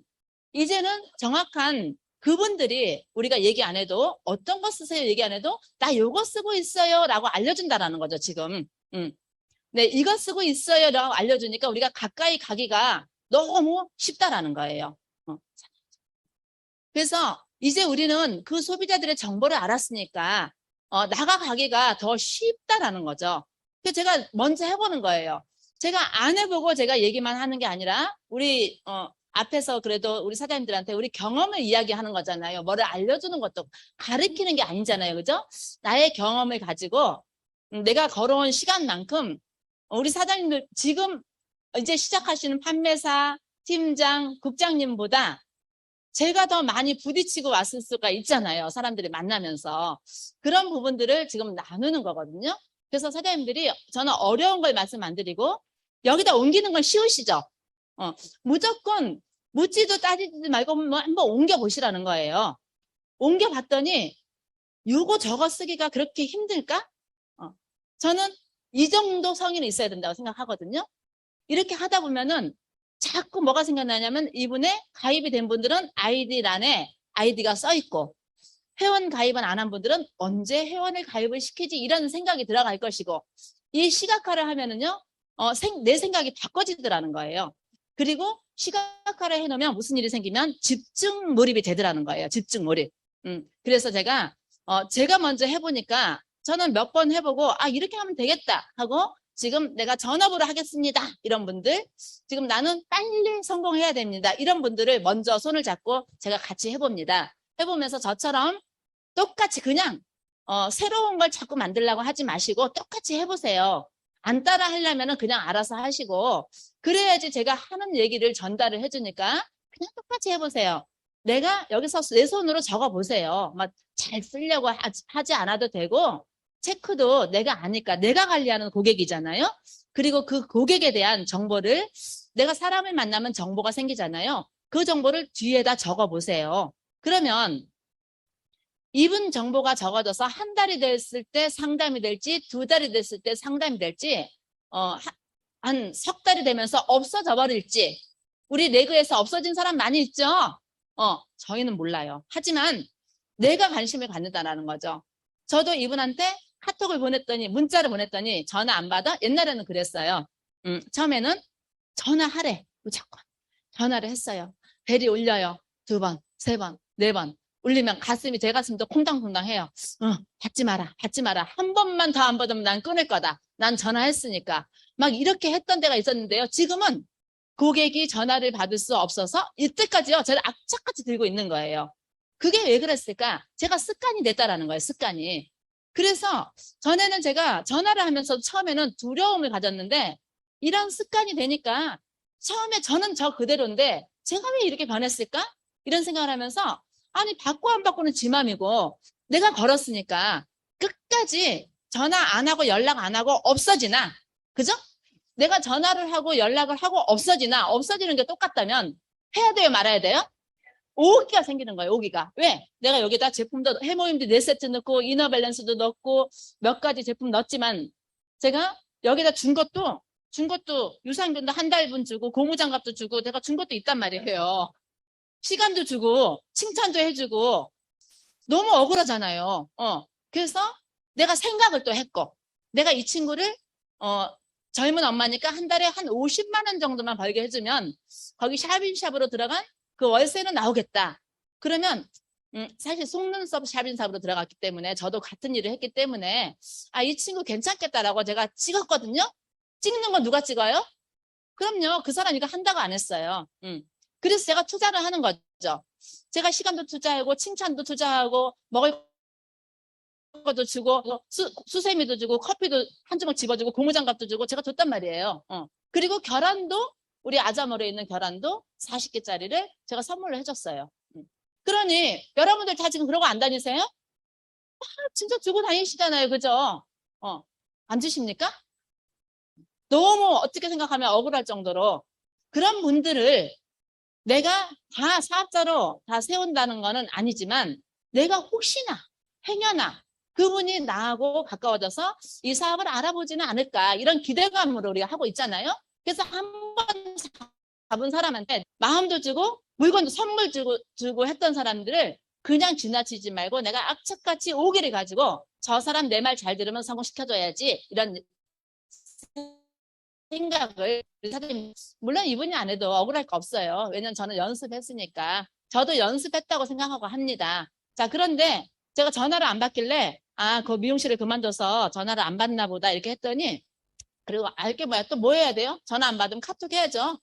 이제는 정확한 그분들이 우리가 얘기 안 해도 어떤 거 쓰세요 얘기 안 해도 나 요거 쓰고 있어요 라고 알려준다라는 거죠 지금. 네, 이거 쓰고 있어요 라고 알려주니까 우리가 가까이 가기가 너무 쉽다라는 거예요. 그래서 이제 우리는 그 소비자들의 정보를 알았으니까 나가가기가 더 쉽다라는 거죠. 그래서 제가 먼저 해보는 거예요. 제가 안 해보고 제가 얘기만 하는 게 아니라 우리 앞에서 그래도 우리 사장님들한테 우리 경험을 이야기하는 거잖아요. 뭐를 알려주는 것도 가르치는 게 아니잖아요. 그죠? 나의 경험을 가지고 내가 걸어온 시간만큼 우리 사장님들 지금 이제 시작하시는 판매사, 팀장, 국장님보다 제가 더 많이 부딪히고 왔을 수가 있잖아요. 사람들이 만나면서. 그런 부분들을 지금 나누는 거거든요. 그래서 사장님들이 저는 어려운 걸 말씀 안 드리고 여기다 옮기는 건 쉬우시죠? 무조건 묻지도 따지지 말고 한번 옮겨보시라는 거예요. 옮겨봤더니 요거 저거 쓰기가 그렇게 힘들까? 저는 이 정도 성의는 있어야 된다고 생각하거든요. 이렇게 하다 보면은 자꾸 뭐가 생각나냐면 이분의 가입이 된 분들은 아이디란에 아이디가 써 있고 회원 가입은 안 한 분들은 언제 회원을 가입을 시키지 이런 생각이 들어갈 것이고 이 시각화를 하면은요 내 생각이 바꿔지더라는 거예요. 그리고 시각화를 해놓으면 무슨 일이 생기면 집중 몰입이 되더라는 거예요. 집중 몰입. 그래서 제가 먼저 해보니까 저는 몇 번 해보고 아 이렇게 하면 되겠다 하고 지금 내가 전업으로 하겠습니다. 이런 분들 지금 나는 빨리 성공해야 됩니다. 이런 분들을 먼저 손을 잡고 제가 같이 해봅니다. 해보면서 저처럼 똑같이 그냥 새로운 걸 자꾸 만들려고 하지 마시고 똑같이 해보세요. 안 따라 하려면 그냥 알아서 하시고 그래야지 제가 하는 얘기를 전달을 해주니까 그냥 똑같이 해보세요. 내가 여기서 내 손으로 적어보세요. 막 잘 쓰려고 하지 않아도 되고 체크도 내가 아니까 내가 관리하는 고객이잖아요. 그리고 그 고객에 대한 정보를 내가 사람을 만나면 정보가 생기잖아요. 그 정보를 뒤에다 적어보세요. 그러면 이분 정보가 적어져서 한 달이 됐을 때 상담이 될지 2달이 됐을 때 상담이 될지 한 석 달이 되면서 없어져 버릴지 우리 레그에서 없어진 사람 많이 있죠. 저희는 몰라요. 하지만 내가 관심을 갖는다라는 거죠. 저도 이분한테 카톡을 보냈더니 문자를 보냈더니 전화 안 받아? 옛날에는 그랬어요. 처음에는 전화하래. 무조건 전화를 했어요. 벨이 울려요. 2번, 3번, 4번 울리면 제 가슴도 콩당콩당해요. 받지 마라, 받지 마라. 한 번만 더 안 받으면 난 끊을 거다. 난 전화했으니까. 막 이렇게 했던 때가 있었는데요. 지금은 고객이 전화를 받을 수 없어서 이때까지요. 저를 악착같이 들고 있는 거예요. 그게 왜 그랬을까? 제가 습관이 됐다라는 거예요. 습관이. 그래서 전에는 제가 전화를 하면서 처음에는 두려움을 가졌는데 이런 습관이 되니까 처음에 저는 저 그대로인데 제가 왜 이렇게 변했을까? 이런 생각을 하면서 아니 받고 안 받고는 지 맘이고 내가 걸었으니까 끝까지 전화 안 하고 연락 안 하고 없어지나 그죠? 내가 전화를 하고 연락을 하고 없어지나 없어지는 게 똑같다면 해야 돼요 말아야 돼요? 오기가 생기는 거예요. 오기가. 왜? 내가 여기다 제품도 해모임도 4세트 넣고 이너 밸런스도 넣고 몇 가지 제품 넣었지만 제가 여기다 준 것도 유산균도 한 달분 주고 고무장갑도 주고 내가 준 것도 있단 말이에요. 시간도 주고 칭찬도 해주고 너무 억울하잖아요. 그래서 내가 생각을 또 했고 내가 이 친구를 젊은 엄마니까 한 달에 한 50만 원 정도만 벌게 해주면 거기 샵인샵으로 들어간 그 월세는 나오겠다. 그러면 사실 속눈썹 샵인샵으로 들어갔기 때문에 저도 같은 일을 했기 때문에 아, 이 친구 괜찮겠다라고 제가 찍었거든요. 찍는 건 누가 찍어요? 그럼요. 그 사람 이거 한다고 안 했어요. 그래서 제가 투자를 하는 거죠. 제가 시간도 투자하고 칭찬도 투자하고 먹을 것도 주고 수세미도 주고 커피도 한 주먹 집어주고 고무장갑도 주고 제가 줬단 말이에요. 그리고 결혼도 우리 아자모레에 있는 결혼도 40개짜리를 제가 선물로 해줬어요. 그러니 여러분들 다 지금 그러고 안 다니세요? 진짜 주고 다니시잖아요. 그죠? 안 주십니까? 너무 어떻게 생각하면 억울할 정도로 그런 분들을 내가 다 사업자로 다 세운다는 거는 아니지만 내가 혹시나 행여나 그분이 나하고 가까워져서 이 사업을 알아보지는 않을까 이런 기대감으로 우리가 하고 있잖아요. 그래서 한 번 잡은 사람한테 마음도 주고 물건도 선물 주고 했던 사람들을 그냥 지나치지 말고 내가 악착같이 오기를 가지고 저 사람 내 말 잘 들으면 성공시켜줘야지 이런 생각을 물론 이분이 안 해도 억울할 거 없어요. 왜냐면 저는 연습했으니까 저도 연습했다고 생각하고 합니다. 자 그런데 제가 전화를 안 받길래 아 그 미용실을 그만둬서 전화를 안 받나 보다 이렇게 했더니 그리고 알게 뭐야 또 뭐 해야 돼요? 전화 안 받으면 카톡 해야죠.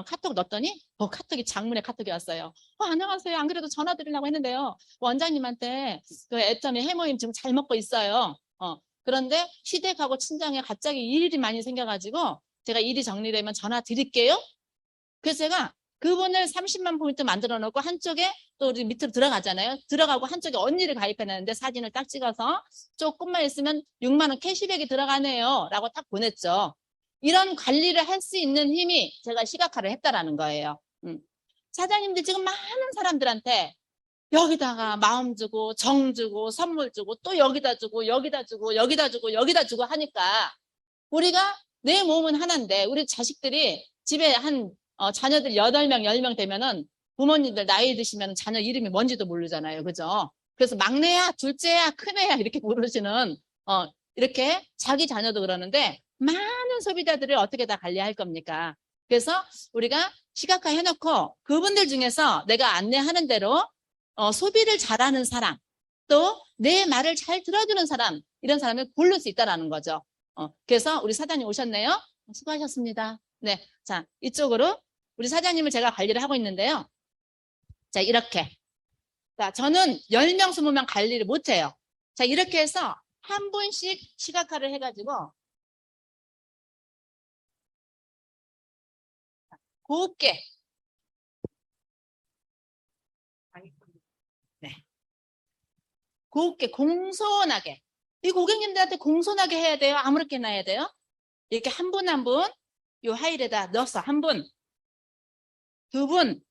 카톡 넣었더니 카톡이 장문의 카톡이 왔어요. 안녕하세요. 안 그래도 전화 드리려고 했는데요. 원장님한테 그 애터미 해모임 지금 잘 먹고 있어요. 그런데 시댁하고 친정에 갑자기 일이 많이 생겨가지고 제가 일이 정리되면 전화 드릴게요. 그래서 제가 그분을 30만 포인트 만들어 놓고 한쪽에 또 우리 밑으로 들어가잖아요. 들어가고 한쪽에 언니를 가입해놨는데 사진을 딱 찍어서 조금만 있으면 6만 원 캐시백이 들어가네요. 라고 딱 보냈죠. 이런 관리를 할 수 있는 힘이 제가 시각화를 했다라는 거예요. 사장님들 지금 많은 사람들한테 여기다가 마음 주고 정 주고 선물 주고 또 여기다 주고 여기다 주고 여기다 주고 여기다 주고 하니까 우리가 내 몸은 하나인데 우리 자식들이 집에 한 자녀들 8명, 10명 되면은 부모님들 나이 드시면 자녀 이름이 뭔지도 모르잖아요. 그죠? 그래서 막내야, 둘째야, 큰애야 이렇게 부르시는 이렇게 자기 자녀도 그러는데 많은 소비자들을 어떻게 다 관리할 겁니까? 그래서 우리가 시각화 해놓고 그분들 중에서 내가 안내하는 대로 소비를 잘하는 사람, 또 내 말을 잘 들어주는 사람, 이런 사람을 고를 수 있다는 거죠. 그래서 우리 사장님 오셨네요. 수고하셨습니다. 네, 자, 이쪽으로 우리 사장님을 제가 관리를 하고 있는데요. 자, 이렇게. 자, 저는 10명, 20명 관리를 못해요. 자, 이렇게 해서 한 분씩 시각화를 해가지고 곱게. 네. 곱게, 공손하게. 이 고객님들한테 공손하게 해야 돼요? 아무렇게나 해야 돼요? 이렇게 한 분 한 분, 요 하일에다 넣어서 한 분, 두 분,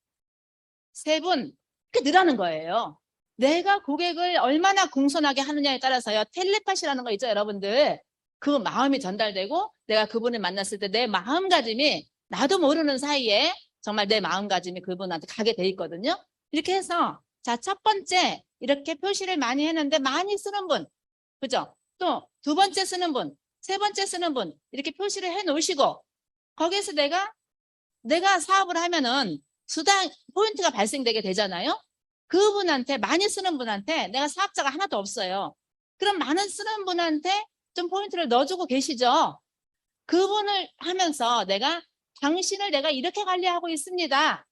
세 분, 이렇게 늘어나는 거예요. 내가 고객을 얼마나 공손하게 하느냐에 따라서요. 텔레파시라는 거 있죠, 여러분들. 그 마음이 전달되고 내가 그분을 만났을 때 내 마음가짐이 나도 모르는 사이에 정말 내 마음가짐이 그분한테 가게 돼 있거든요. 이렇게 해서 자, 첫 번째 이렇게 표시를 많이 했는데 많이 쓰는 분, 그죠? 또 두 번째 쓰는 분, 세 번째 쓰는 분 이렇게 표시를 해 놓으시고 거기에서 내가 사업을 하면은 수당 포인트가 발생되게 되잖아요. 그분한테 많이 쓰는 분한테 내가 사업자가 하나도 없어요. 그럼 많은 쓰는 분한테 좀 포인트를 넣어주고 계시죠. 그분을 하면서 당신을 내가 이렇게 관리하고 있습니다.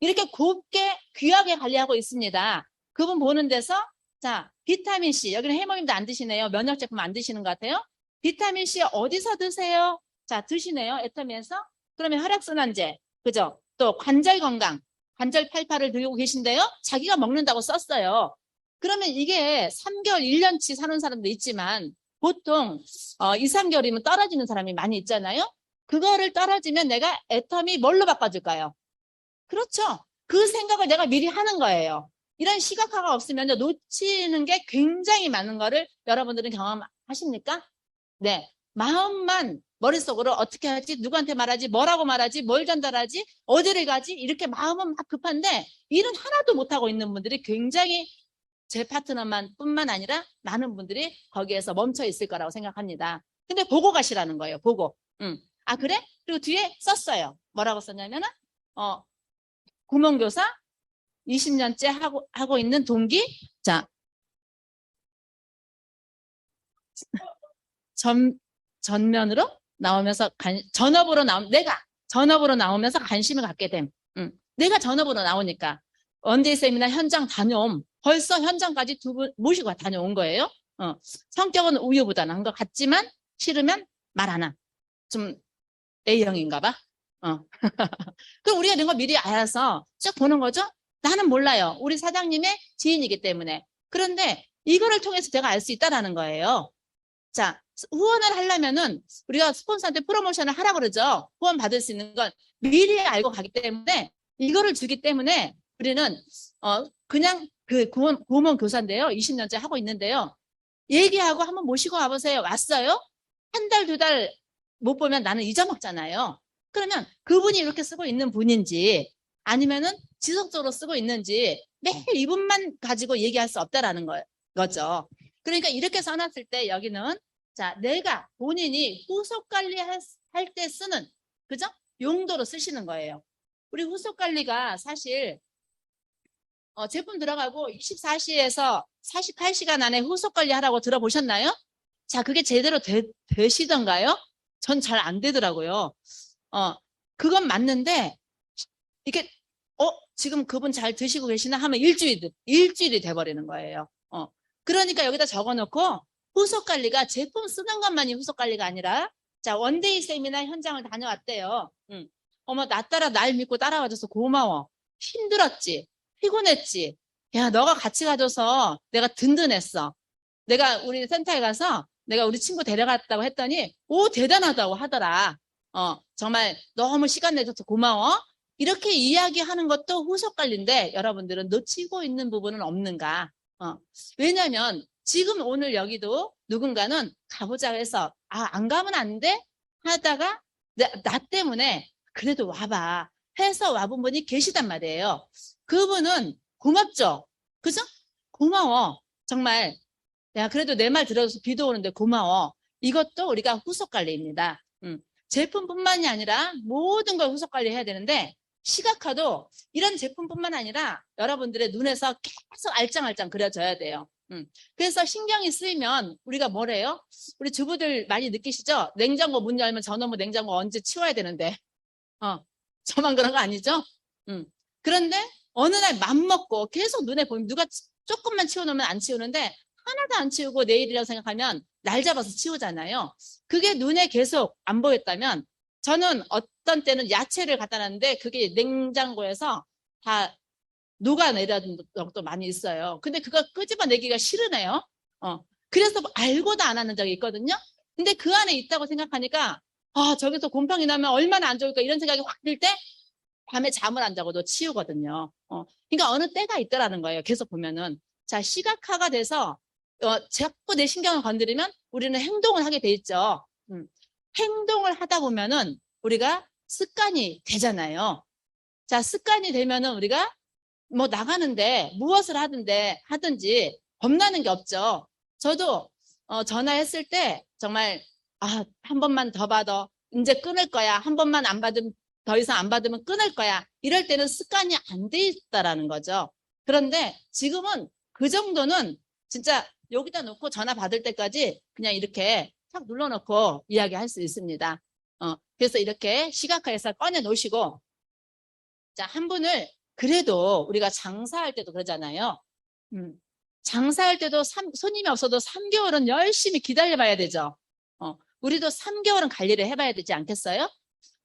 이렇게 곱게 귀하게 관리하고 있습니다. 그분 보는 데서 자, 비타민C 여기는 해모임도 안 드시네요. 면역 제품 안 드시는 것 같아요. 비타민C 어디서 드세요? 자, 드시네요. 애터미에서. 그러면 혈액순환제, 그죠? 또 관절 건강, 관절 팔팔을 들고 계신데요. 자기가 먹는다고 썼어요. 그러면 이게 3개월, 1년치 사는 사람도 있지만 보통 2, 3개월이면 떨어지는 사람이 많이 있잖아요. 그거를 떨어지면 내가 애터미 뭘로 바꿔줄까요? 그렇죠. 그 생각을 내가 미리 하는 거예요. 이런 시각화가 없으면 놓치는 게 굉장히 많은 거를 여러분들은 경험하십니까? 네. 마음만 머릿속으로 어떻게 하지? 누구한테 말하지? 뭐라고 말하지? 뭘 전달하지? 어디를 가지? 이렇게 마음은 막 급한데 일은 하나도 못하고 있는 분들이 굉장히 제 파트너만 뿐만 아니라 많은 분들이 거기에서 멈춰 있을 거라고 생각합니다. 근데 보고 가시라는 거예요. 보고. 아, 그래? 그리고 뒤에 썼어요. 뭐라고 썼냐면은 구몬교사 20년째 하고 있는 동기. 자, 전면으로 나오면서 내가 전업으로 나오면서 관심을 갖게 됨. 내가 전업으로 나오니까 원데이 세미나 현장 다녀옴. 벌써 현장까지 두 분 모시고 다녀온 거예요. 성격은 우유부단한 것 같지만 싫으면 말 안 함. 좀 A형인가 봐. 그럼 우리가 이런 거 미리 알아서 쭉 보는 거죠. 나는 몰라요. 우리 사장님의 지인이기 때문에. 그런데 이거를 통해서 제가 알 수 있다라는 거예요. 자, 후원을 하려면은 우리가 스폰서한테 프로모션을 하라고 그러죠. 후원 받을 수 있는 건 미리 알고 가기 때문에 이거를 주기 때문에 우리는 그냥 그 고문 교사인데요. 20년째 하고 있는데요. 얘기하고 한번 모시고 와보세요. 왔어요? 한 달, 2달 못 보면 나는 잊어먹잖아요. 그러면 그분이 이렇게 쓰고 있는 분인지 아니면은 지속적으로 쓰고 있는지 매일 이분만 가지고 얘기할 수 없다라는 거죠. 그러니까 이렇게 써놨을 때 여기는 자, 내가 본인이 후속 관리할 때 쓰는 그죠? 용도로 쓰시는 거예요. 우리 후속 관리가 사실 제품 들어가고 24시에서 48시간 안에 후속 관리하라고 들어보셨나요? 자, 그게 제대로 되시던가요? 전 잘 안 되더라고요. 그건 맞는데 이게 지금 그분 잘 드시고 계시나 하면 일주일이 돼버리는 거예요. 그러니까 여기다 적어놓고 후속 관리가 제품 쓰는 것만이 후속 관리가 아니라 자, 원데이 세미나 현장을 다녀왔대요. 어머, 나 따라 날 믿고 따라와줘서 고마워. 힘들었지. 피곤했지. 야, 너가 같이 가줘서 내가 든든했어. 내가 우리 센터에 가서 내가 우리 친구 데려갔다고 했더니 오, 대단하다고 하더라. 정말 너무 시간 내줘서 고마워. 이렇게 이야기하는 것도 후속 관리인데 여러분들은 놓치고 있는 부분은 없는가? 왜냐면 지금 오늘 여기도 누군가는 가보자 해서 안 가면 안 돼? 하다가 나 때문에 그래도 와봐 해서 와본 분이 계시단 말이에요. 그분은 고맙죠? 그죠? 고마워. 정말 내가 그래도 내 말 들어줘서 비도 오는데 고마워. 이것도 우리가 후속 관리입니다. 제품뿐만이 아니라 모든 걸 후속 관리해야 되는데 시각화도 이런 제품뿐만 아니라 여러분들의 눈에서 계속 알짱알짱 그려져야 돼요. 그래서 신경이 쓰이면 우리가 뭐래요? 우리 주부들 많이 느끼시죠? 냉장고 문 열면 저놈의 냉장고 언제 치워야 되는데 저만 그런 거 아니죠? 그런데 어느 날 맘먹고 계속 눈에 보이면 누가 조금만 치워놓으면 안 치우는데 하나도 안 치우고 내일이라고 생각하면 날 잡아서 치우잖아요. 그게 눈에 계속 안 보였다면 저는 어떤 때는 야채를 갖다 놨는데 그게 냉장고에서 다 녹아내려는 적도 많이 있어요. 근데 그거 끄집어내기가 싫으네요. 그래서 알고도 안 하는 적이 있거든요. 근데 그 안에 있다고 생각하니까 저기서 곰팡이 나면 얼마나 안 좋을까 이런 생각이 확 들 때 밤에 잠을 안 자고도 치우거든요. 그러니까 어느 때가 있더라는 거예요. 계속 보면은. 자, 시각화가 돼서 자꾸 내 신경을 건드리면 우리는 행동을 하게 돼 있죠. 행동을 하다 보면은 우리가 습관이 되잖아요. 자, 습관이 되면은 우리가 뭐 나가는데 무엇을 하든지 겁나는 게 없죠. 저도 전화했을 때 정말 한 번만 더 받아. 이제 끊을 거야. 한 번만 안 받으면 더 이상 안 받으면 끊을 거야. 이럴 때는 습관이 안 돼 있다라는 거죠. 그런데 지금은 그 정도는 진짜 여기다 놓고 전화 받을 때까지 그냥 이렇게 탁 눌러놓고 이야기할 수 있습니다. 그래서 이렇게 시각화해서 꺼내 놓으시고 자, 한 분을 그래도 우리가 장사할 때도 그러잖아요. 장사할 때도 손님이 없어도 3개월은 열심히 기다려봐야 되죠. 우리도 3개월은 관리를 해봐야 되지 않겠어요?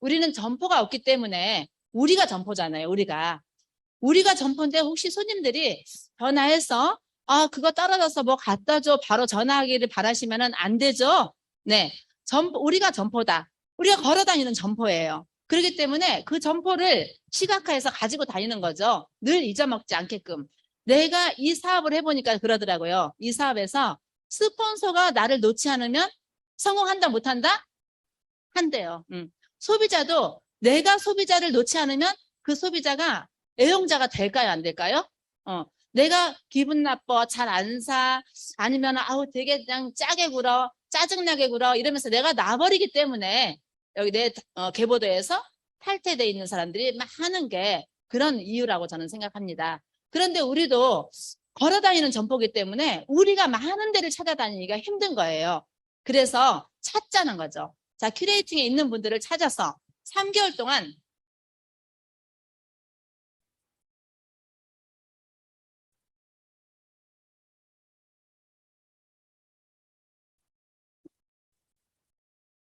우리는 점포가 없기 때문에 우리가 점포잖아요. 우리가 점포인데 혹시 손님들이 전화해서 그거 떨어져서 뭐 갖다 줘 바로 전화하기를 바라시면은 안 되죠. 네, 우리가 점포다. 우리가 걸어다니는 점포예요. 그렇기 때문에 그 점포를 시각화해서 가지고 다니는 거죠. 늘 잊어먹지 않게끔. 내가 이 사업을 해보니까 그러더라고요. 이 사업에서 스폰서가 나를 놓지 않으면 성공한다 못한다? 한대요. 소비자도 내가 소비자를 놓지 않으면 그 소비자가 애용자가 될까요? 안 될까요? 내가 기분 나빠, 잘 안 사, 아니면 되게 그냥 짜게 굴어, 짜증나게 굴어 이러면서 내가 놔버리기 때문에 여기 내 계보도에서 탈퇴되어 있는 사람들이 많은 게 그런 이유라고 저는 생각합니다. 그런데 우리도 걸어다니는 점포이기 때문에 우리가 많은 데를 찾아다니기가 힘든 거예요. 그래서 찾자는 거죠. 자, 큐레이팅에 있는 분들을 찾아서 3개월 동안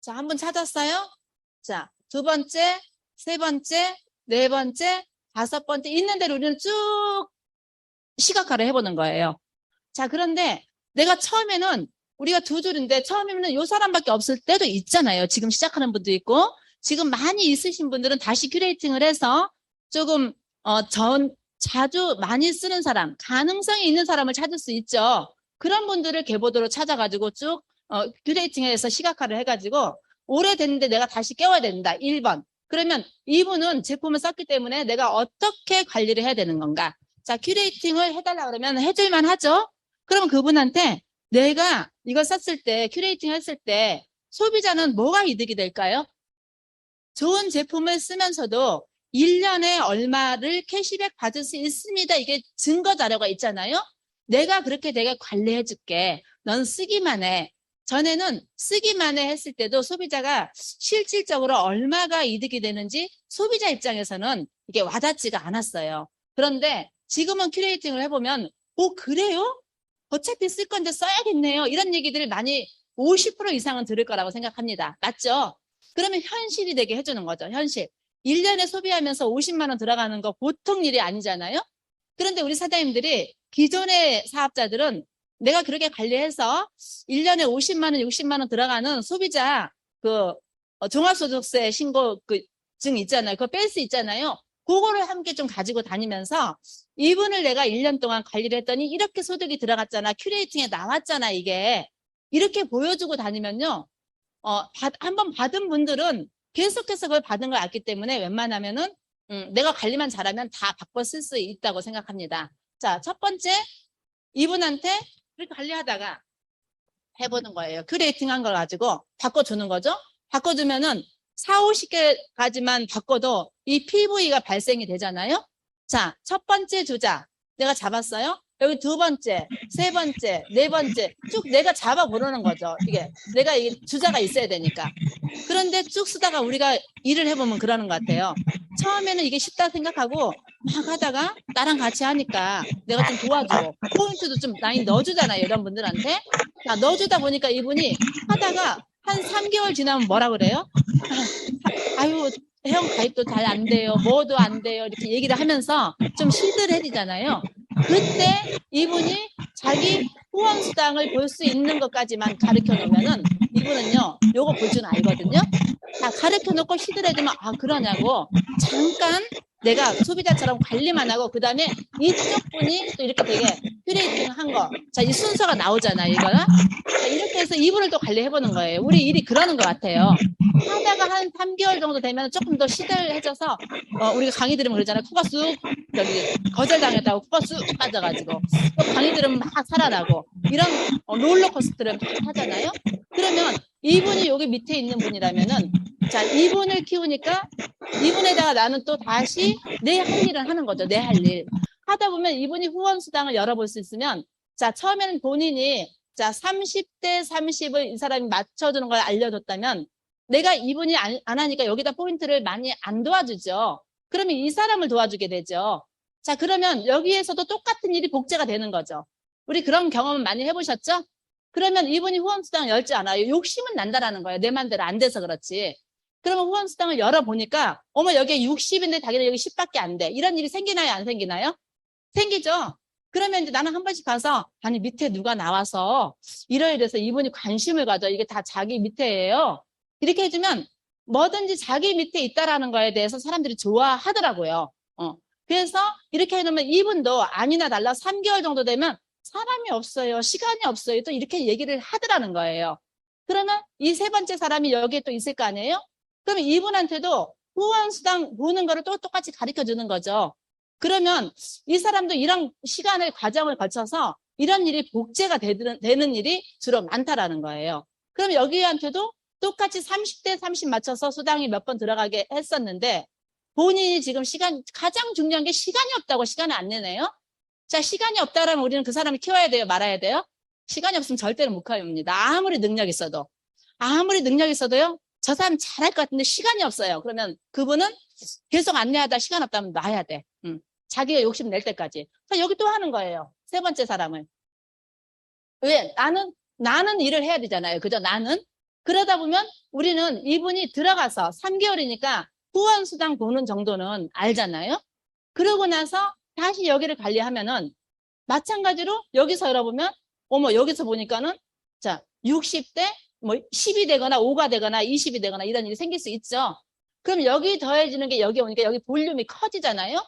자, 한 분 찾았어요? 자, 2번째, 3번째, 4번째, 5번째 있는 대로 우리는 쭉 시각화를 해보는 거예요. 자, 그런데 내가 처음에는 우리가 2줄인데 처음에는 요 사람밖에 없을 때도 있잖아요. 지금 시작하는 분도 있고 지금 많이 있으신 분들은 다시 큐레이팅을 해서 조금 자주 많이 쓰는 사람, 가능성이 있는 사람을 찾을 수 있죠. 그런 분들을 계보도로 찾아가지고 쭉 큐레이팅해서 시각화를 해가지고 오래됐는데 내가 다시 깨워야 된다. 1번. 그러면 이분은 제품을 썼기 때문에 내가 어떻게 관리를 해야 되는 건가? 자, 큐레이팅을 해달라 그러면 해줄만 하죠? 그럼 그분한테 내가 이걸 썼을 때, 큐레이팅 했을 때 소비자는 뭐가 이득이 될까요? 좋은 제품을 쓰면서도 1년에 얼마를 캐시백 받을 수 있습니다. 이게 증거 자료가 있잖아요. 내가 그렇게 내가 관리해 줄게. 넌 쓰기만 해. 전에는 쓰기만 해 했을 때도 소비자가 실질적으로 얼마가 이득이 되는지 소비자 입장에서는 이게 와닿지가 않았어요. 그런데 지금은 큐레이팅을 해보면 그래요? 어차피 쓸 건데 써야겠네요. 이런 얘기들을 많이 50% 이상은 들을 거라고 생각합니다. 맞죠? 그러면 현실이 되게 해주는 거죠. 현실. 1년에 소비하면서 50만 원 들어가는 거 보통 일이 아니잖아요. 그런데 우리 사장님들이 기존의 사업자들은 내가 그렇게 관리해서 1년에 50만 원, 60만 원 들어가는 소비자 종합소득세 신고 증 있잖아요. 그거 뺄 수 있잖아요. 그거를 함께 좀 가지고 다니면서 이분을 내가 1년 동안 관리를 했더니 이렇게 소득이 들어갔잖아. 큐레이팅에 나왔잖아. 이게. 이렇게 보여주고 다니면요. 한번 받은 분들은 계속해서 그걸 받은 걸 알기 때문에 웬만하면은 내가 관리만 잘하면 다 바꿔 쓸 수 있다고 생각합니다. 자, 첫 번째, 이분한테 그렇게 관리하다가 해보는 거예요. 큐레이팅 한 걸 가지고 바꿔주는 거죠. 바꿔주면은 4, 50개까지만 바꿔도 이 PV가 발생이 되잖아요. 자, 첫 번째 주자 내가 잡았어요. 여기 두 번째, 세 번째, 네 번째 쭉 내가 잡아보려는 거죠. 이게 내가 이 주자가 있어야 되니까. 그런데 쭉 쓰다가 우리가 일을 해보면 그러는 것 같아요. 처음에는 이게 쉽다 생각하고 막 하다가 나랑 같이 하니까 내가 좀 도와주고 포인트도 좀 많이 넣어주잖아요. 이런 분들한테. 자, 넣어주다 보니까 이분이 하다가 한 3개월 지나면 뭐라 그래요? 아유, 회원 가입도 잘 안 돼요. 뭐도 안 돼요. 이렇게 얘기를 하면서 좀 시들해지잖아요. 그때 이분이 자기 후원수당을 볼 수 있는 것까지만 가르쳐 놓으면은 이분은요, 요거 볼 줄 알거든요. 다 가르쳐 놓고 시들해지면 아, 그러냐고 잠깐 내가 소비자처럼 관리만 하고 그 다음에 이쪽 분이 또 이렇게 되게 큐레이팅 한 거. 자, 이 순서가 나오잖아요, 이거는. 자, 이렇게 해서 이분을 또 관리해보는 거예요. 우리 일이 그러는 것 같아요. 하다가 한 3개월 정도 되면 조금 더 시들해져서, 우리가 강의 들으면 그러잖아요. 코가 쑥, 거절당했다고 코가 쑥 빠져가지고, 또 강의 들으면 막 살아나고, 이런 롤러코스터를 막 하잖아요. 그러면 이분이 여기 밑에 있는 분이라면은, 자, 이분을 키우니까 이분에다가 나는 또 다시 내 할 일을 하는 거죠. 내 할 일. 하다 보면 이분이 후원수당을 열어볼 수 있으면, 자, 처음에는 본인이, 자, 30대 30을 이 사람이 맞춰주는 걸 알려줬다면, 내가 이분이 안 하니까 여기다 포인트를 많이 안 도와주죠. 그러면 이 사람을 도와주게 되죠. 자, 그러면 여기에서도 똑같은 일이 복제가 되는 거죠. 우리 그런 경험은 많이 해보셨죠? 그러면 이분이 후원수당 열지 않아요. 욕심은 난다라는 거예요. 내 맘대로 안 돼서 그렇지. 그러면 후원수당을 열어보니까 어머 여기에 60인데 자기는 여기 10밖에 안 돼. 이런 일이 생기나요? 안 생기나요? 생기죠. 그러면 이제 나는 한 번씩 가서 아니 밑에 누가 나와서 이러이래서 이분이 관심을 가져. 이게 다 자기 밑에예요. 이렇게 해주면 뭐든지 자기 밑에 있다라는 거에 대해서 사람들이 좋아하더라고요. 그래서 이렇게 해놓으면 이분도 아니나 달라 3개월 정도 되면 사람이 없어요. 시간이 없어요. 또 이렇게 얘기를 하더라는 거예요. 그러면 이 세 번째 사람이 여기에 또 있을 거 아니에요? 그러면 이분한테도 후원수당 보는 거를 또 똑같이 가르쳐 주는 거죠. 그러면 이 사람도 이런 시간을 과정을 거쳐서 이런 일이 복제가 되는 일이 주로 많다라는 거예요. 그럼 여기한테도 똑같이 30대 30 맞춰서 수당이 몇 번 들어가게 했었는데 본인이 지금 가장 중요한 게 시간이 없다고 시간을 안 내네요. 자, 시간이 없다라면 우리는 그 사람을 키워야 돼요? 말아야 돼요? 시간이 없으면 절대로 못 키웁니다. 아무리 능력 있어도. 아무리 능력 있어도요. 저 사람 잘할 것 같은데 시간이 없어요. 그러면 그분은 계속 안내하다 시간 없다면 놔야 돼. 자기가 욕심 낼 때까지. 자, 여기 또 하는 거예요. 세 번째 사람을. 왜? 나는 일을 해야 되잖아요. 그죠? 나는. 그러다 보면 우리는 이분이 들어가서 3개월이니까 후원수당 보는 정도는 알잖아요. 그러고 나서 다시 여기를 관리하면은 마찬가지로 여기서 열어보면 어머 여기서 보니까는 자 60대 뭐 10이 되거나 5가 되거나 20이 되거나 이런 일이 생길 수 있죠. 그럼 여기 더해지는 게 여기 오니까 여기 볼륨이 커지잖아요.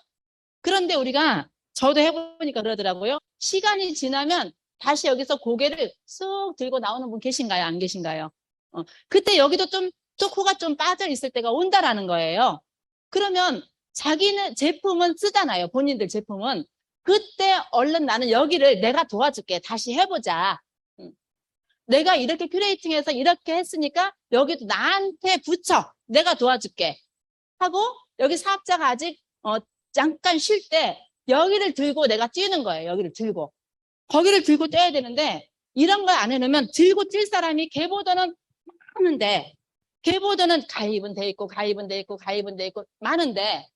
그런데 우리가 저도 해보니까 그러더라고요. 시간이 지나면 다시 여기서 고개를 쑥 들고 나오는 분 계신가요? 안 계신가요? 그때 여기도 또 코가 좀 빠져 있을 때가 온다라는 거예요. 그러면 자기는 제품은 쓰잖아요. 본인들 제품은. 그때 얼른 나는 여기를 내가 도와줄게. 다시 해보자. 내가 이렇게 큐레이팅해서 이렇게 했으니까 여기도 나한테 붙여. 내가 도와줄게. 하고 여기 사업자가 아직 잠깐 쉴 때 여기를 들고 내가 뛰는 거예요. 여기를 들고. 거기를 들고 뛰어야 되는데 이런 걸 안 해놓으면 들고 뛸 사람이 걔보다는 많은데 걔보다는 가입은 돼 있고 가입은 돼 있고 가입은 돼 있고 많은데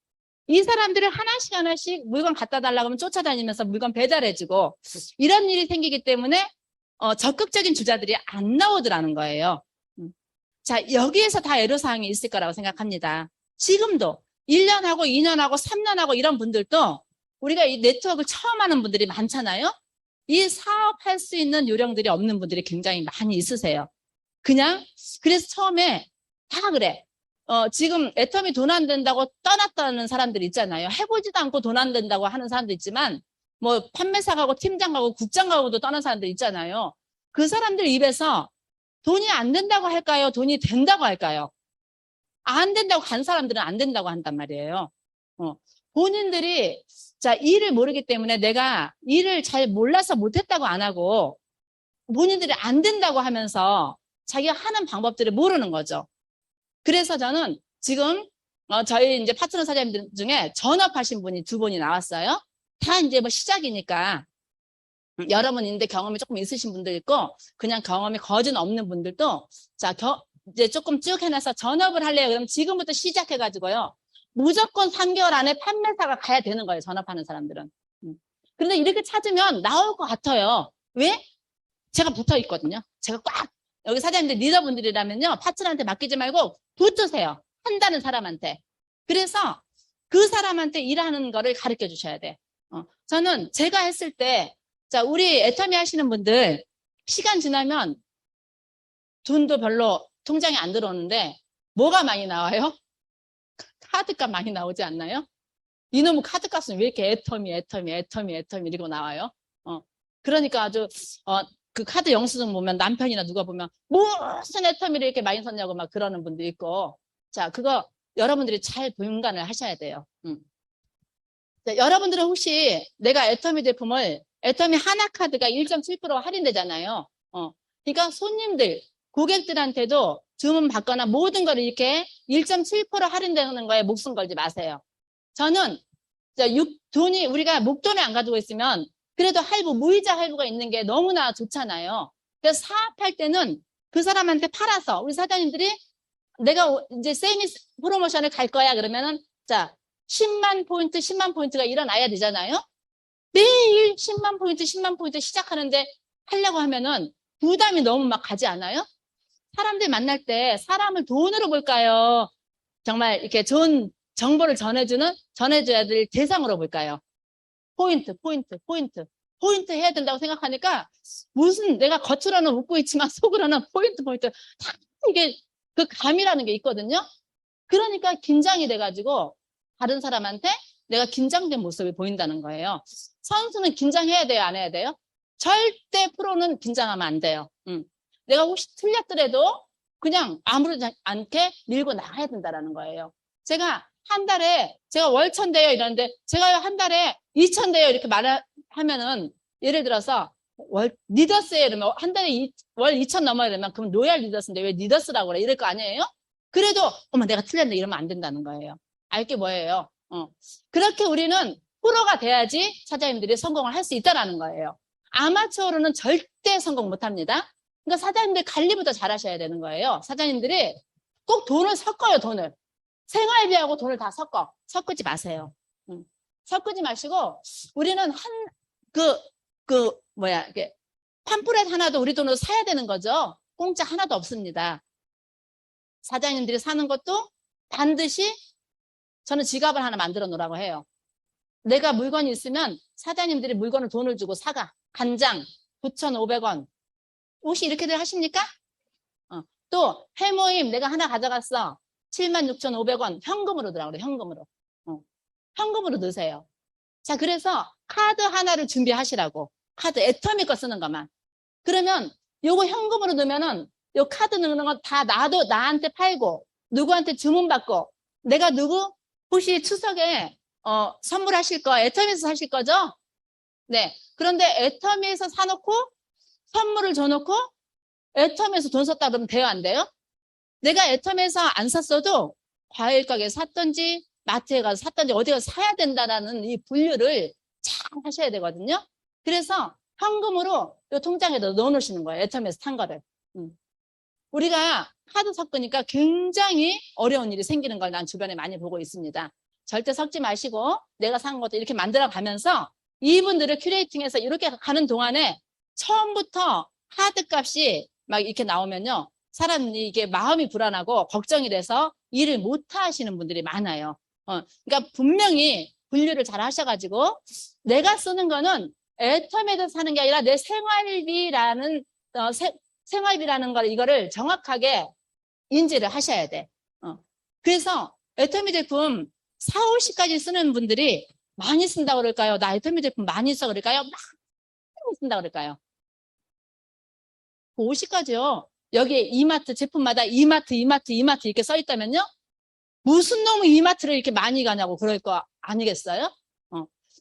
이 사람들을 하나씩 물건 갖다 달라고 하면 쫓아다니면서 물건 배달해주고 이런 일이 생기기 때문에 적극적인 주자들이 안 나오더라는 거예요. 자, 여기에서 다 애로사항이 있을 거라고 생각합니다. 지금도 1년하고 2년하고 3년하고 이런 분들도 우리가 이 네트워크를 처음 하는 분들이 많잖아요. 이 사업할 수 있는 요령들이 없는 분들이 굉장히 많이 있으세요. 그래서 처음에 다 그래. 지금 애터미 돈 안 된다고 떠났다는 사람들 있잖아요. 해보지도 않고 돈 안 된다고 하는 사람도 있지만, 뭐, 판매사 가고 팀장 가고 국장 가고도 떠난 사람들 있잖아요. 그 사람들 입에서 돈이 안 된다고 할까요? 돈이 된다고 할까요? 안 된다고 간 사람들은 안 된다고 한단 말이에요. 본인들이 자, 일을 모르기 때문에 내가 일을 잘 몰라서 못했다고 안 하고 본인들이 안 된다고 하면서 자기가 하는 방법들을 모르는 거죠. 그래서 저는 지금 저희 이제 파트너 사장님들 중에 전업하신 분이 2분이 나왔어요. 다 이제 뭐 시작이니까 여러분인데 경험이 조금 있으신 분들 있고 그냥 경험이 거진 없는 분들도 자, 이제 조금 쭉 해놔서 전업을 할래요. 그럼 지금부터 시작해가지고요. 무조건 3개월 안에 판매사가 가야 되는 거예요. 전업하는 사람들은. 그런데 이렇게 찾으면 나올 것 같아요. 왜? 제가 붙어 있거든요. 제가 꽉 여기 사장님들 리더분들이라면요. 파트너한테 맡기지 말고 붙으세요. 한다는 사람한테. 그래서 그 사람한테 일하는 거를 가르쳐 주셔야 돼. 저는 제가 했을 때 자, 우리 애터미 하시는 분들 시간 지나면 돈도 별로 통장에 안 들어오는데 뭐가 많이 나와요? 카드값 많이 나오지 않나요? 이놈의 카드값은 왜 이렇게 애터미 이러고 나와요? 그러니까 아주 그 카드 영수증 보면 남편이나 누가 보면 무슨 애터미를 이렇게 많이 썼냐고 막 그러는 분도 있고 자, 그거 여러분들이 잘 분간을 하셔야 돼요. 자, 여러분들은 혹시 내가 애터미 제품을 애터미 하나카드가 1.7% 할인되잖아요. 그러니까 손님들, 고객들한테도 주문 받거나 모든 걸 이렇게 1.7% 할인되는 거에 목숨 걸지 마세요. 저는 돈이 우리가 목돈을 안 가지고 있으면 그래도 할부, 무이자 할부가 있는 게 너무나 좋잖아요. 그래서 사업할 때는 그 사람한테 팔아서 우리 사장님들이 내가 이제 세미 프로모션을 갈 거야 그러면은 자 10만 포인트가 일어나야 되잖아요. 매일 10만 포인트 시작하는데 하려고 하면은 부담이 너무 막 가지 않아요? 사람들 만날 때 사람을 돈으로 볼까요? 정말 이렇게 좋은 정보를 전해줘야 될 대상으로 볼까요? 포인트 해야 된다고 생각하니까 무슨 내가 겉으로는 웃고 있지만 속으로는 포인트 다 이게 그 감이라는 게 있거든요. 그러니까 긴장이 돼가지고 다른 사람한테 내가 긴장된 모습을 보인다는 거예요. 선수는 긴장해야 돼요? 안 해야 돼요? 절대 프로는 긴장하면 안 돼요. 내가 혹시 틀렸더라도 그냥 아무렇지 않게 밀고 나가야 된다는 거예요. 제가 한 달에 제가 월 1,000대요 이러는데 제가 한 달에 2,000대요 이렇게 하면은 예를 들어서 월 리더스에 이러면 한 달에 월 2,000 넘어야 되면 그럼 로얄 리더스인데 왜 리더스라고 그래 이럴 거 아니에요? 그래도 어머 내가 틀렸네 이러면 안 된다는 거예요. 알게 뭐예요? 그렇게 우리는 프로가 돼야지 사장님들이 성공을 할 수 있다라는 거예요. 아마추어로는 절대 성공 못합니다. 그러니까 사장님들 관리부터 잘 하셔야 되는 거예요. 사장님들이 꼭 돈을 섞어요, 돈을. 생활비하고 돈을 다 섞지 마세요. 섞지 마시고, 우리는 이게, 팜플렛 하나도 우리 돈으로 사야 되는 거죠. 공짜 하나도 없습니다. 사장님들이 사는 것도 반드시 저는 지갑을 하나 만들어 놓으라고 해요. 내가 물건이 있으면 사장님들이 물건을 돈을 주고 사가. 간장 9,500원. 혹시 이렇게들 하십니까? 또 회모임 내가 하나 가져갔어. 76,500원 현금으로 넣으라고 그래. 현금으로. 현금으로 넣으세요. 자, 그래서 카드 하나를 준비하시라고. 카드 애터미 거 쓰는 것만. 그러면 요거 현금으로 넣으면은 요 카드 넣는 건 다 나한테 팔고 누구한테 주문받고 내가 누구 혹시 추석에 선물하실 거 애터미에서 사실 거죠? 네. 그런데 애터미에서 사놓고 선물을 줘놓고 애터미에서 돈 썼다 그러면 돼요? 안 돼요? 내가 애터미에서 안 샀어도 과일 가게에 샀든지 마트에 가서 샀든지 어디 가서 사야 된다라는 이 분류를 잘 하셔야 되거든요. 그래서 현금으로 이 통장에다 넣어놓으시는 거예요. 애터미에서 산 거를. 우리가 카드 섞으니까 굉장히 어려운 일이 생기는 걸 난 주변에 많이 보고 있습니다. 절대 섞지 마시고 내가 산 것도 이렇게 만들어 가면서 이분들을 큐레이팅해서 이렇게 가는 동안에 처음부터 카드 값이 막 이렇게 나오면요. 사람이 이게 마음이 불안하고 걱정이 돼서 일을 못 하시는 분들이 많아요. 그러니까 분명히 분류를 잘 하셔가지고 내가 쓰는 거는 애터미에서 사는 게 아니라 내 생활비라는 생활비라는 걸 이거를 정확하게 인지를 하셔야 돼. 그래서 애터미 제품 4, 50까지 쓰는 분들이 많이 쓴다고 그럴까요? 나 애터미 제품 많이 써 그럴까요? 많이 쓴다고 그럴까요? 50까지요. 여기에 이마트 제품마다 이마트 이렇게 써 있다면요. 무슨 놈이 이마트를 이렇게 많이 가냐고 그럴 거 아니겠어요?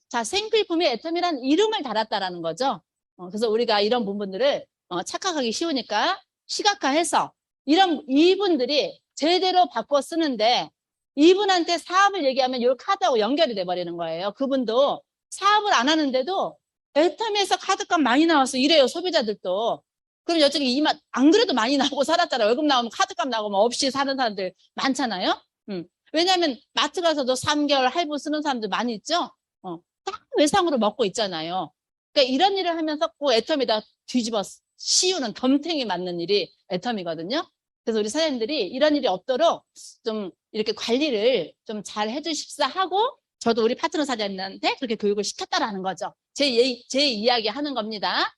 자, 생필품에 애텀이라는 이름을 달았다라는 거죠. 그래서 우리가 이런 부분들을 착각하기 쉬우니까 시각화해서 이분들이 제대로 바꿔 쓰는데 이분한테 사업을 얘기하면 이 카드하고 연결이 돼 버리는 거예요. 그분도 사업을 안 하는데도 애텀에서 카드값 많이 나와서 이래요, 소비자들도. 그럼 이쪽에 안 그래도 많이 나오고 살았잖아요. 월급 나오면 카드값 나오면 없이 사는 사람들 많잖아요. 왜냐하면 마트 가서도 3개월 할부 쓰는 사람들 많이 있죠. 딱 외상으로 먹고 있잖아요. 그러니까 이런 일을 하면서 꼭 애텀에다 뒤집어 씌우는 덤탱이 맞는 일이 애텀이거든요. 그래서 우리 사장님들이 이런 일이 없도록 좀 이렇게 관리를 좀 잘 해주십사 하고 저도 우리 파트너 사장님한테 그렇게 교육을 시켰다라는 거죠. 제 이야기 하는 겁니다.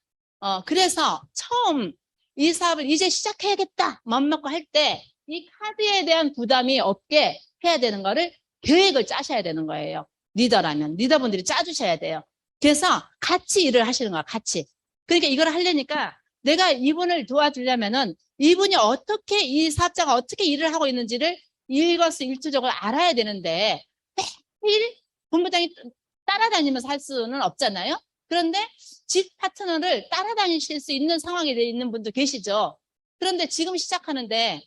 그래서 처음 이 사업을 이제 시작해야겠다 마음 먹고 할 때 이 카드에 대한 부담이 없게 해야 되는 거를 계획을 짜셔야 되는 거예요. 리더라면 리더분들이 짜주셔야 돼요. 그래서 같이 일을 하시는 거야, 같이. 그러니까 이걸 하려니까 내가 이분을 도와주려면은 이분이 어떻게 이 사업자가 어떻게 일을 하고 있는지를 일거수일투족을 알아야 되는데 매일 본부장이 따라다니면서 할 수는 없잖아요. 그런데 직 파트너를 따라다니실 수 있는 상황에 있는 분도 계시죠. 그런데 지금 시작하는데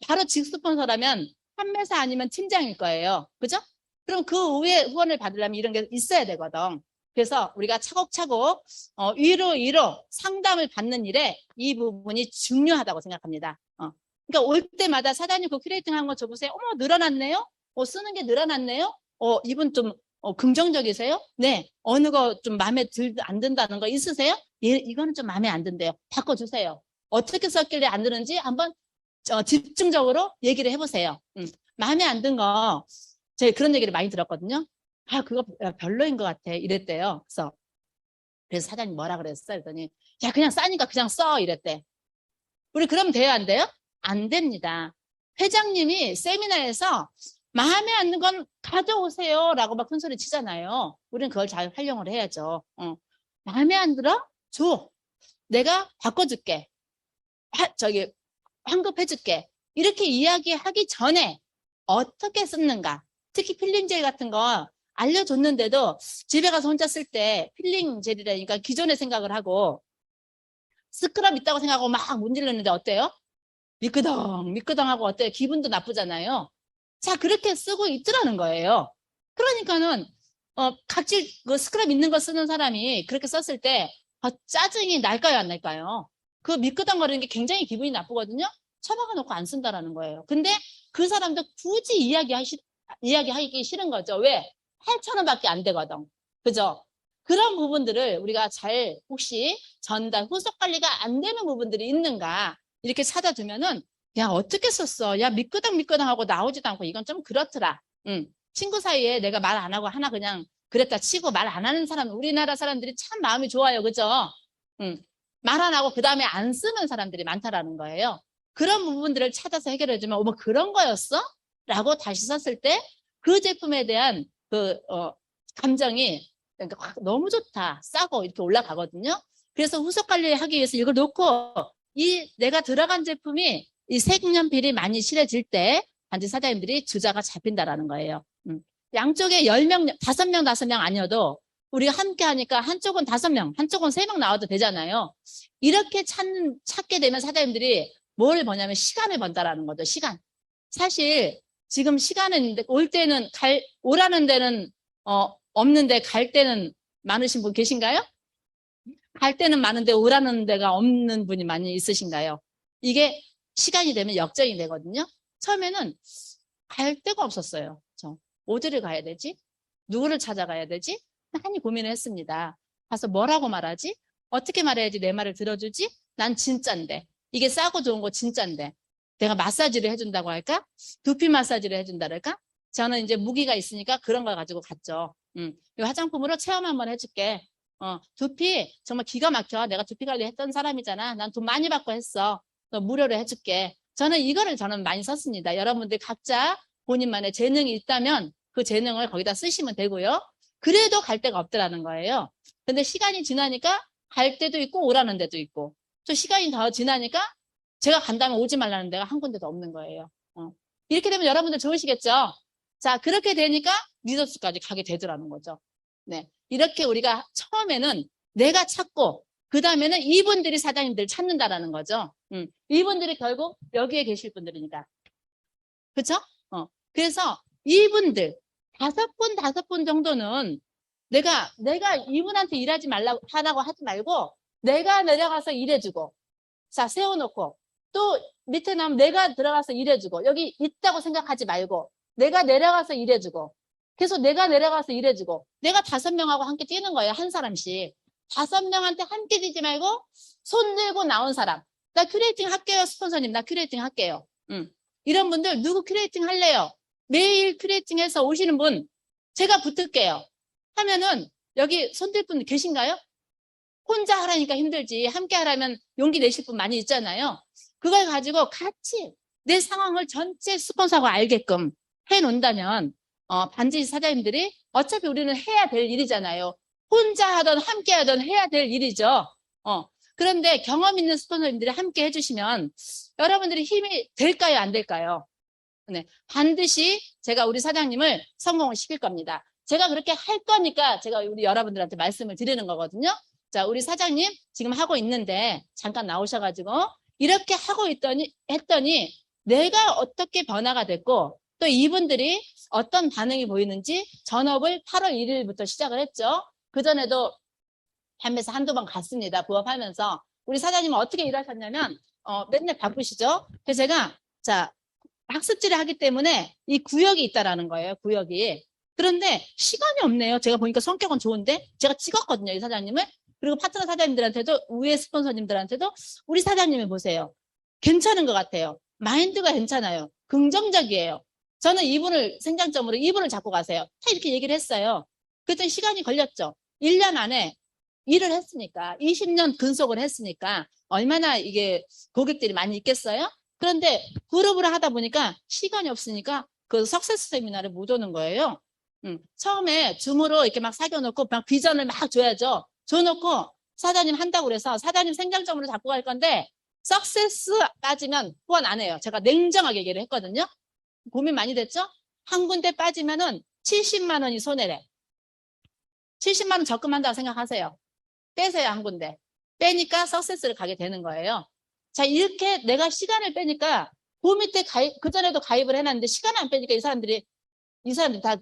바로 직 스폰서라면 판매사 아니면 팀장일 거예요. 그죠? 그럼 그 위에 후원을 받으려면 이런 게 있어야 되거든. 그래서 우리가 차곡차곡 위로 상담을 받는 일에 이 부분이 중요하다고 생각합니다. 그러니까 올 때마다 사장님 그 큐레이팅 한 거 줘보세요. 어머 늘어났네요. 쓰는 게 늘어났네요. 이분 좀 긍정적이세요? 네. 어느 거 좀 마음에 안 든다는 거 있으세요? 이거는 좀 마음에 안 든대요. 바꿔주세요. 어떻게 썼길래 안 드는지 한번 집중적으로 얘기를 해보세요. 마음에 안 든 거 제가 그런 얘기를 많이 들었거든요. 그거 별로인 것 같아 이랬대요. 그래서 사장님 뭐라 그랬어? 그랬더니 야 그냥 싸니까 그냥 써 이랬대. 우리 그럼 돼요 안 돼요? 안 됩니다. 회장님이 세미나에서 마음에 안 드는 건 가져오세요 라고 막 큰소리 치잖아요. 우리는 그걸 잘 활용을 해야죠. 마음에 안 들어? 줘. 내가 바꿔줄게. 환급해줄게. 이렇게 이야기하기 전에 어떻게 쓰는가. 특히 필링 젤 같은 거 알려줬는데도 집에 가서 혼자 쓸 때 필링 젤이라니까 기존의 생각을 하고 스크럽 있다고 생각하고 막 문질렀는데 어때요? 미끄덩하고 어때요? 기분도 나쁘잖아요. 자, 그렇게 쓰고 있더라는 거예요. 그러니까는 각질 그 스크럽 있는 거 쓰는 사람이 그렇게 썼을 때 짜증이 날까요, 안 날까요? 그 미끄덩거리는 게 굉장히 기분이 나쁘거든요. 처박아 놓고 안 쓴다라는 거예요. 근데 그 사람도 굳이 이야기하기 싫은 거죠. 왜? 8,000원밖에 안 되거든. 그죠? 그런 부분들을 우리가 잘 혹시 전달, 후속 관리가 안 되는 부분들이 있는가 이렇게 찾아두면은 야 어떻게 썼어? 야 미끄덩하고 나오지도 않고 이건 좀 그렇더라. 친구 사이에 내가 말 안 하고 하나 그냥 그랬다 치고 말 안 하는 사람 우리나라 사람들이 참 마음이 좋아요. 그죠? 말 안 하고 그 다음에 안 쓰는 사람들이 많다라는 거예요. 그런 부분들을 찾아서 해결해주면 어머 그런 거였어? 라고 다시 썼을 때 그 제품에 대한 감정이 그러니까 너무 좋다, 싸고 이렇게 올라가거든요. 그래서 후속 관리하기 위해서 이걸 놓고 내가 들어간 제품이 이 색연필이 많이 칠해질 때 반드시 사장님들이 주자가 잡힌다라는 거예요. 양쪽에 10명, 5명 아니어도 우리가 함께 하니까 한쪽은 5명, 한쪽은 3명 나와도 되잖아요. 이렇게 찾게 되면 사장님들이 뭘 버냐면 시간을 번다라는 거죠. 시간. 사실 지금 시간은 오라는 데는 없는데 갈 때는 많으신 분 계신가요? 갈 때는 많은데 오라는 데가 없는 분이 많이 있으신가요? 이게 시간이 되면 역전이 되거든요. 처음에는 갈 데가 없었어요. 어디를 가야 되지? 누구를 찾아가야 되지? 많이 고민을 했습니다. 가서 뭐라고 말하지? 어떻게 말해야지 내 말을 들어주지? 난 진짠데. 이게 싸고 좋은 거 진짠데. 내가 마사지를 해준다고 할까? 두피 마사지를 해준다고 할까? 저는 이제 무기가 있으니까 그런 걸 가지고 갔죠. 이 화장품으로 체험 한번 해줄게. 두피 정말 기가 막혀. 내가 두피 관리 했던 사람이잖아. 난 돈 많이 받고 했어. 너 무료로 해줄게. 저는 많이 썼습니다. 여러분들 각자 본인만의 재능이 있다면 그 재능을 거기다 쓰시면 되고요. 그래도 갈 데가 없더라는 거예요. 근데 시간이 지나니까 갈 데도 있고 오라는 데도 있고 또 시간이 더 지나니까 제가 간다면 오지 말라는 데가 한 군데도 없는 거예요. 이렇게 되면 여러분들 좋으시겠죠? 자, 그렇게 되니까 리더스까지 가게 되더라는 거죠. 네. 이렇게 우리가 처음에는 내가 찾고, 그 다음에는 이분들이 사장님들 찾는다라는 거죠. 이분들이 결국 여기에 계실 분들이니까. 그쵸? 그래서 이분들, 5분 정도는 내가 이분한테 일하지 말라고 하라고 하지 말고, 내가 내려가서 일해주고, 자, 세워놓고, 또 밑에 나면 내가 들어가서 일해주고, 여기 있다고 생각하지 말고, 내가 내려가서 일해주고, 계속 내가 내려가서 일해주고, 내가 5명하고 함께 뛰는 거예요, 한 사람씩. 5명한테 함께 뛰지 말고, 손 들고 나온 사람. 나 큐레이팅 할게요, 스폰서님. 나 큐레이팅 할게요. 이런 분들, 누구 큐레이팅 할래요? 매일 큐레이팅 해서 오시는 분, 제가 붙을게요. 하면은, 여기 손 들 분 계신가요? 혼자 하라니까 힘들지. 함께 하라면 용기 내실 분 많이 있잖아요. 그걸 가지고 같이 내 상황을 전체 스폰서하고 알게끔 해놓는다면, 반드시 사장님들이 어차피 우리는 해야 될 일이잖아요. 혼자 하던 함께 하던 해야 될 일이죠. 그런데 경험 있는 스폰서님들이 함께 해주시면 여러분들이 힘이 될까요? 안 될까요? 네, 반드시 제가 우리 사장님을 성공을 시킬 겁니다. 제가 그렇게 할 거니까 제가 우리 여러분들한테 말씀을 드리는 거거든요. 자, 우리 사장님 지금 하고 있는데 잠깐 나오셔가지고 이렇게 하고 했더니 내가 어떻게 변화가 됐고 또 이분들이 어떤 반응이 보이는지 전업을 8월 1일부터 시작을 했죠. 그전에도 판매사 한두 번 갔습니다. 부업하면서. 우리 사장님은 어떻게 일하셨냐면 맨날 바쁘시죠. 그래서 제가 자 학습지를 하기 때문에 이 구역이 있다라는 거예요. 구역이. 그런데 시간이 없네요. 제가 보니까 성격은 좋은데 제가 찍었거든요. 이 사장님을. 그리고 파트너 사장님들한테도 우회 스폰서님들한테도 우리 사장님을 보세요. 괜찮은 것 같아요. 마인드가 괜찮아요. 긍정적이에요. 저는 이분을 생장점으로 이분을 잡고 가세요. 다 이렇게 얘기를 했어요. 그랬더니 시간이 걸렸죠. 1년 안에 일을 했으니까 20년 근속을 했으니까 얼마나 이게 고객들이 많이 있겠어요? 그런데 그룹으로 하다 보니까 시간이 없으니까 그 석세스 세미나를 못 오는 거예요. 처음에 줌으로 이렇게 막 사귀어놓고 막 비전을 막 줘야죠. 줘놓고 사장님 한다고 그래서 사장님 생장점으로 잡고 갈 건데 석세스 빠지면 후원 안 해요. 제가 냉정하게 얘기를 했거든요. 고민 많이 됐죠? 한 군데 빠지면은 70만 원이 손해래. 70만 원 적금한다고 생각하세요. 빼세요, 한 군데. 빼니까 석세스를 가게 되는 거예요. 자, 이렇게 내가 시간을 빼니까 그 밑에 그전에도 가입을 해놨는데 시간을 안 빼니까 이 사람들이 다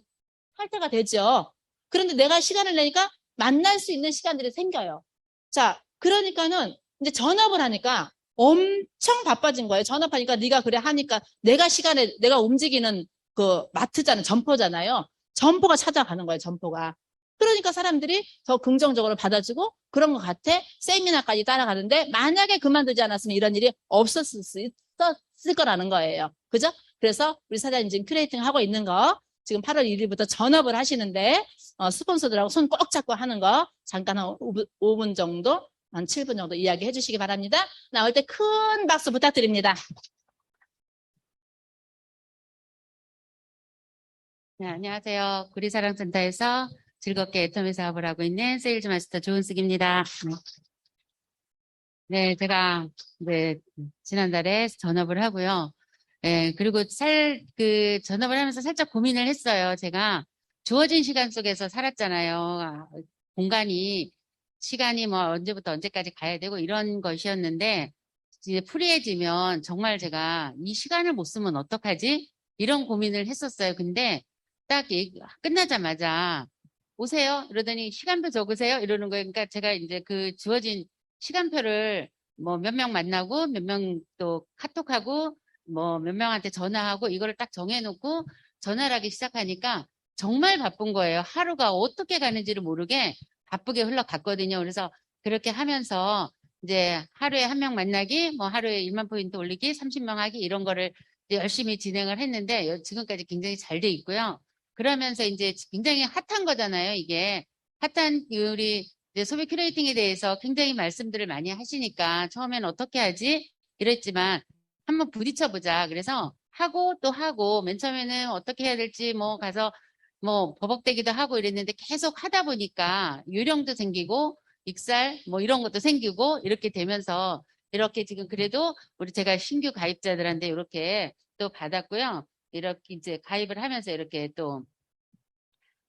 탈퇴가 되죠. 그런데 내가 시간을 내니까 만날 수 있는 시간들이 생겨요. 자, 그러니까는 이제 전업을 하니까 엄청 바빠진 거예요. 전업하니까 네가 그래 하니까 내가 움직이는 그 마트잖아요. 점포잖아요. 점포가 찾아가는 거예요. 점포가. 그러니까 사람들이 더 긍정적으로 받아주고 그런 것 같아. 세미나까지 따라가는데 만약에 그만두지 않았으면 이런 일이 없었을 수 있었을 거라는 거예요. 그죠? 그래서 우리 사장님 지금 큐레이팅 하고 있는 거 지금 8월 1일부터 전업을 하시는데 스폰서들하고 손 꼭 잡고 하는 거 잠깐 한 5분 정도 한 7분 정도 이야기해 주시기 바랍니다. 나올 때 큰 박수 부탁드립니다. 네, 안녕하세요. 구리사랑센터에서 즐겁게 애터미 사업을 하고 있는 세일즈 마스터 조은숙입니다. 네, 제가 지난달에 전업을 하고요. 네, 그리고 전업을 하면서 살짝 고민을 했어요. 제가 주어진 시간 속에서 살았잖아요. 시간이 뭐 언제부터 언제까지 가야 되고 이런 것이었는데, 이제 프리해지면 정말 제가 이 시간을 못 쓰면 어떡하지? 이런 고민을 했었어요. 근데 딱 끝나자마자 오세요? 이러더니 시간표 적으세요? 이러는 거예요. 그러니까 제가 이제 그 주어진 시간표를 뭐 몇 명 만나고 몇 명 또 카톡하고 뭐 몇 명한테 전화하고 이거를 딱 정해놓고 전화를 하기 시작하니까 정말 바쁜 거예요. 하루가 어떻게 가는지를 모르게 바쁘게 흘러갔거든요. 그래서 그렇게 하면서 이제 하루에 한 명 만나기, 뭐 하루에 1만 포인트 올리기, 30명 하기 이런 거를 열심히 진행을 했는데 지금까지 굉장히 잘 돼 있고요. 그러면서 이제 굉장히 핫한 거잖아요. 이게 핫한 우리 이제 소비 큐레이팅에 대해서 굉장히 말씀들을 많이 하시니까 처음엔 어떻게 하지? 이랬지만 한번 부딪혀보자. 그래서 하고 또 하고 맨 처음에는 어떻게 해야 될지 뭐 가서 뭐 버벅대기도 하고 이랬는데 계속 하다 보니까 요령도 생기고 익살 뭐 이런 것도 생기고 이렇게 되면서 이렇게 지금 그래도 제가 신규 가입자들한테 이렇게 또 받았고요. 이렇게 이제 가입을 하면서 이렇게 또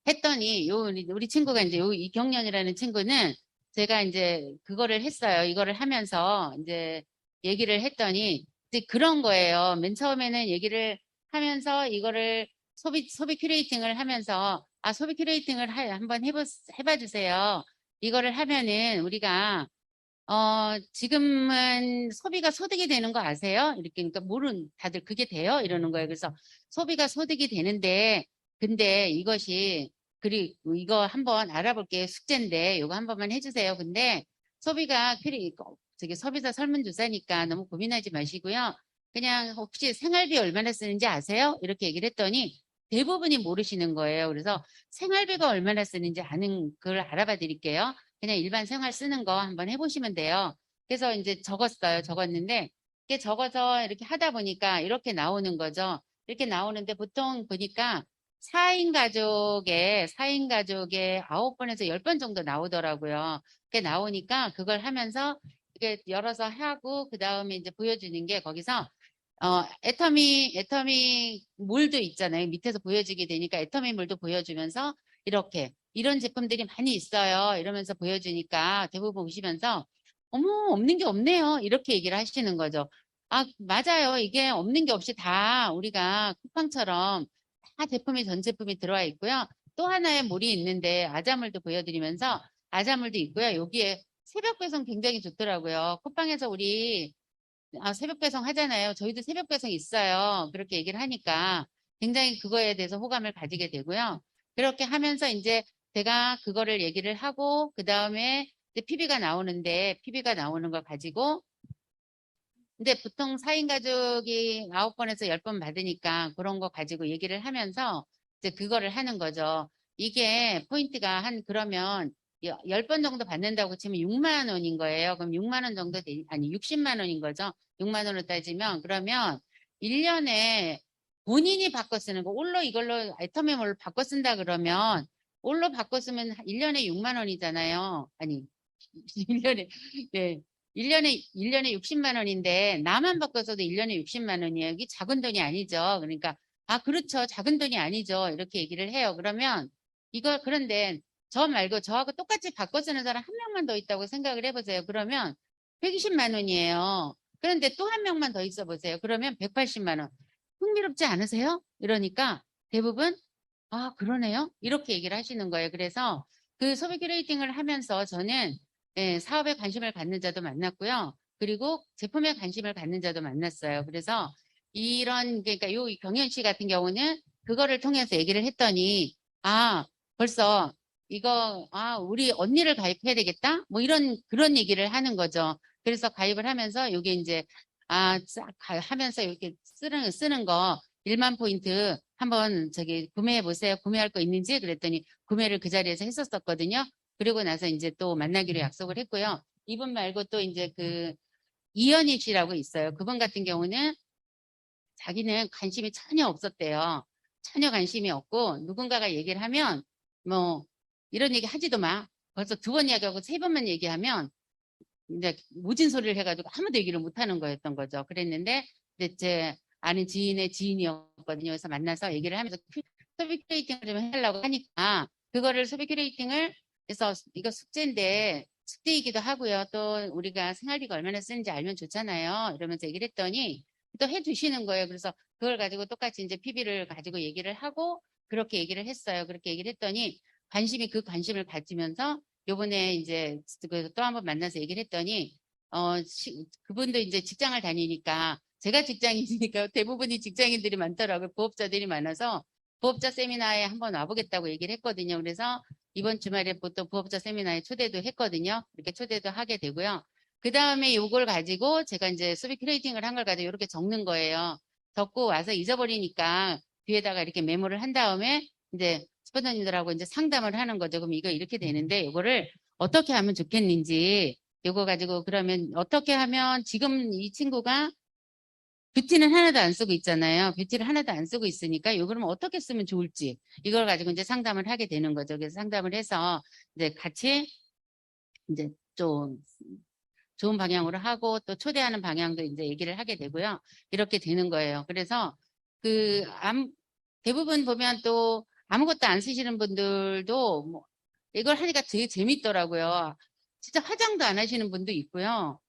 했더니 우리 친구가 이제 이경련이라는 친구는 제가 이제 그거를 했어요. 이거를 하면서 이제 얘기를 했더니 이제 그런 거예요. 맨 처음에는 얘기를 하면서 이거를 소비 큐레이팅을 하면서 소비 큐레이팅을 한번 해봐 주세요. 이거를 하면은 우리가 지금은 소비가 소득이 되는 거 아세요? 이렇게, 그러니까 다들 그게 돼요? 이러는 거예요. 그래서 소비가 소득이 되는데, 근데 그리고 이거 한번 알아볼게요. 숙제인데, 이거 한 번만 해주세요. 근데 저기 소비자 설문조사니까 너무 고민하지 마시고요. 그냥 혹시 생활비 얼마나 쓰는지 아세요? 이렇게 얘기를 했더니 대부분이 모르시는 거예요. 그래서 생활비가 얼마나 쓰는지 아는 걸 알아봐 드릴게요. 그냥 일반 생활 쓰는 거 한번 해보시면 돼요. 그래서 이제 적었는데, 이렇게 적어서 이렇게 하다 보니까 이렇게 나오는 거죠. 이렇게 나오는데 보통 보니까 4인 가족에 9번에서 10번 정도 나오더라고요. 그게 나오니까 그걸 하면서 이렇게 열어서 하고, 그 다음에 이제 보여주는 게 거기서 애터미 몰도 있잖아요. 밑에서 보여지게 되니까 애터미 몰도 보여주면서 이런 제품들이 많이 있어요. 이러면서 보여주니까 대부분 보시면서 어머, 없는 게 없네요. 이렇게 얘기를 하시는 거죠. 맞아요. 이게 없는 게 없이 다 우리가 쿠팡처럼 다 전 제품이 들어와 있고요. 또 하나의 몰이 있는데 아자몰도 보여드리면서 아자몰도 있고요. 여기에 새벽 배송 굉장히 좋더라고요. 쿠팡에서 우리 새벽 배송 하잖아요. 저희도 새벽 배송 있어요. 그렇게 얘기를 하니까 굉장히 그거에 대해서 호감을 가지게 되고요. 그렇게 하면서 이제 제가 그거를 얘기를 하고, 그 다음에 PB가 나오는데, PB가 나오는 걸 가지고, 근데 보통 4인 가족이 9번에서 10번 받으니까 그런 거 가지고 얘기를 하면서 이제 그거를 하는 거죠. 이게 포인트가 그러면 10번 정도 받는다고 치면 6만 원인 거예요. 그럼 6만 원 정도, 아니 60만 원인 거죠. 6만 원으로 따지면, 그러면 1년에 본인이 바꿔 쓰는 거, 올로 이걸로 애터미몰로 바꿔 쓴다 그러면, 올로 바꿔 쓰면 1년에 6만 원이잖아요. 아니, 1년에, 네. 1년에 60만 원인데, 나만 바꿔서도 1년에 60만 원이에요. 이게 작은 돈이 아니죠. 그러니까, 그렇죠. 작은 돈이 아니죠. 이렇게 얘기를 해요. 그러면, 그런데, 저 말고 저하고 똑같이 바꿔 쓰는 사람 한 명만 더 있다고 생각을 해보세요. 그러면 120만 원이에요. 그런데 또 한 명만 더 있어 보세요. 그러면 180만 원. 흥미롭지 않으세요? 이러니까 대부분 그러네요. 이렇게 얘기를 하시는 거예요. 그래서 그 소비 큐레이팅을 하면서 저는 사업에 관심을 갖는 자도 만났고요. 그리고 제품에 관심을 갖는 자도 만났어요. 그래서 그러니까 요 경연 씨 같은 경우는 그거를 통해서 얘기를 했더니 벌써 우리 언니를 가입해야 되겠다? 뭐 그런 얘기를 하는 거죠. 그래서 가입을 하면서 요게 이제, 하면서 이렇게 쓰는 거, 1만 포인트 한번 구매해 보세요. 구매할 거 있는지? 그랬더니 구매를 그 자리에서 했었거든요. 그리고 나서 이제 또 만나기로 약속을 했고요. 이분 말고 또 이제 이현희 씨라고 있어요. 그분 같은 경우는 자기는 관심이 전혀 없었대요. 전혀 관심이 없고, 누군가가 얘기를 하면, 이런 얘기 하지도 마. 벌써 2번 이야기하고 3번만 얘기하면 이제 모진 소리를 해가지고 아무도 얘기를 못 하는 거였던 거죠. 그랬는데 이제 제 아는 지인의 지인이었거든요. 그래서 만나서 얘기를 하면서 소비 큐레이팅을 좀 하려고 하니까 그거를 소비 큐레이팅을 해서 이거 숙제이기도 하고요. 또 우리가 생활비가 얼마나 쓰는지 알면 좋잖아요. 이러면서 얘기를 했더니 또 해주시는 거예요. 그래서 그걸 가지고 똑같이 이제 PB를 가지고 얘기를 하고 그렇게 얘기를 했어요. 그렇게 얘기를 했더니 관심을 가지면서 요번에 이제 또 한 번 만나서 얘기를 했더니 그분도 이제 직장을 다니니까 제가 직장인이니까 대부분이 직장인들이 많더라고요. 부업자들이 많아서 부업자 세미나에 한번 와보겠다고 얘기를 했거든요. 그래서 이번 주말에 보통 부업자 세미나에 초대도 했거든요. 이렇게 초대도 하게 되고요. 그 다음에 요걸 가지고 제가 이제 소비 큐레이팅을 한 걸 가지고 이렇게 적는 거예요. 적고 와서 잊어버리니까 뒤에다가 이렇게 메모를 한 다음에 이제 스폰서님들하고 이제 상담을 하는 거죠. 그럼 이거 이렇게 되는데 이거를 어떻게 하면 좋겠는지 이거 가지고 그러면 어떻게 하면 지금 이 친구가 뷰티는 하나도 안 쓰고 있잖아요. 뷰티를 하나도 안 쓰고 있으니까 이거 그러면 어떻게 쓰면 좋을지 이걸 가지고 이제 상담을 하게 되는 거죠. 그래서 상담을 해서 이제 같이 이제 좀 좋은 방향으로 하고 또 초대하는 방향도 이제 얘기를 하게 되고요. 이렇게 되는 거예요. 그래서 대부분 보면 또 아무것도 안 쓰시는 분들도 뭐 이걸 하니까 되게 재밌더라고요. 진짜 화장도 안 하시는 분도 있고요.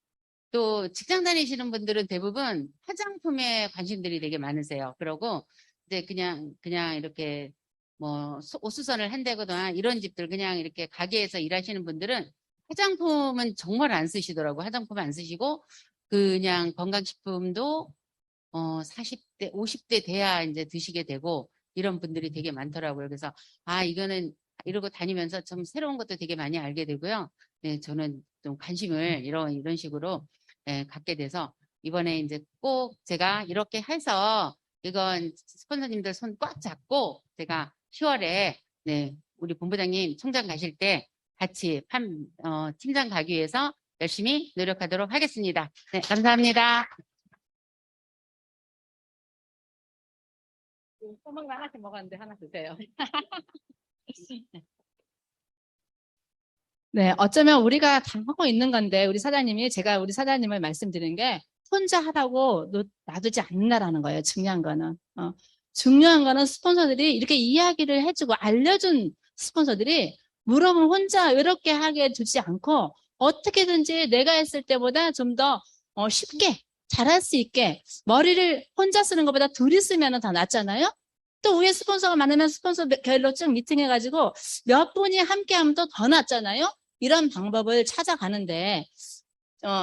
또 직장 다니시는 분들은 대부분 화장품에 관심들이 되게 많으세요. 그러고 이제 그냥 이렇게 뭐 옷수선을 한다거나 이런 집들 그냥 이렇게 가게에서 일하시는 분들은 화장품은 정말 안 쓰시더라고요. 화장품 안 쓰시고 그냥 건강식품도 40대, 50대 돼야 이제 드시게 되고 이런 분들이 되게 많더라고요. 그래서 이거는 이러고 다니면서 좀 새로운 것도 되게 많이 알게 되고요. 네, 저는 좀 관심을 이런 식으로 갖게 돼서 이번에 이제 꼭 제가 이렇게 해서 이건 스폰서님들 손 꽉 잡고 제가 10월에 네, 우리 본부장님 총장 가실 때 같이 팀장 가기 위해서 열심히 노력하도록 하겠습니다. 네, 감사합니다. 소망을 하나씩 먹었는데 하나 드세요. 네, 어쩌면 우리가 다 하고 있는 건데 제가 우리 사장님을 말씀드린 게 혼자 하라고 놔두지 않는다라는 거예요. 중요한 거는. 중요한 거는 스폰서들이 이렇게 이야기를 해주고 알려준 스폰서들이 물어보면 혼자 외롭게 하게 두지 않고 어떻게든지 내가 했을 때보다 좀 더 쉽게 잘할 수 있게 머리를 혼자 쓰는 것보다 둘이 쓰면 더 낫잖아요. 또 위에 스폰서가 많으면 스폰서별로 쭉 미팅해가지고 몇 분이 함께 하면 또 더 낫잖아요. 이런 방법을 찾아가는데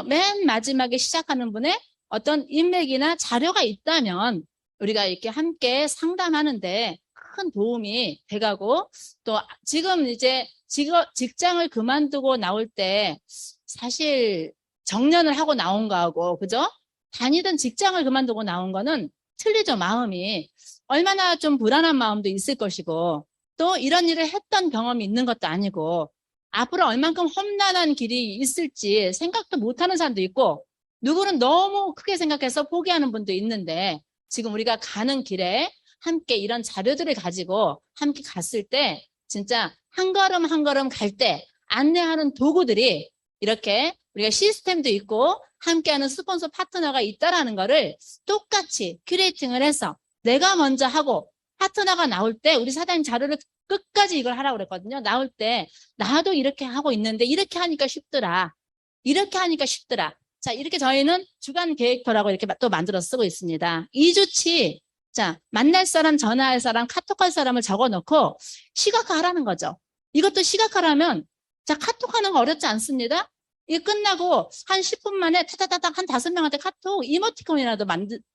맨 마지막에 시작하는 분의 어떤 인맥이나 자료가 있다면 우리가 이렇게 함께 상담하는데 큰 도움이 돼가고 또 지금 이제 직장을 그만두고 나올 때 사실 정년을 하고 나온 거하고 그죠? 다니던 직장을 그만두고 나온 거는 틀리죠. 마음이 얼마나 좀 불안한 마음도 있을 것이고 또 이런 일을 했던 경험이 있는 것도 아니고 앞으로 얼만큼 험난한 길이 있을지 생각도 못하는 사람도 있고 누구는 너무 크게 생각해서 포기하는 분도 있는데 지금 우리가 가는 길에 함께 이런 자료들을 가지고 함께 갔을 때 진짜 한 걸음 한 걸음 갈 때 안내하는 도구들이 이렇게 우리가 시스템도 있고 함께하는 스폰서 파트너가 있다라는 거를 똑같이 큐레이팅을 해서 내가 먼저 하고 파트너가 나올 때 우리 사장님 자료를 끝까지 이걸 하라고 그랬거든요. 나올 때 나도 이렇게 하고 있는데 이렇게 하니까 쉽더라. 이렇게 하니까 쉽더라. 자, 이렇게 저희는 주간 계획표라고 이렇게 또 만들어 쓰고 있습니다. 2주치 자, 만날 사람, 전화할 사람, 카톡할 사람을 적어놓고 시각화하라는 거죠. 이것도 시각화라면 자, 카톡하는 거 어렵지 않습니다. 이게 끝나고 한 10분 만에 타다다닥 한 5명한테 카톡 이모티콘이라도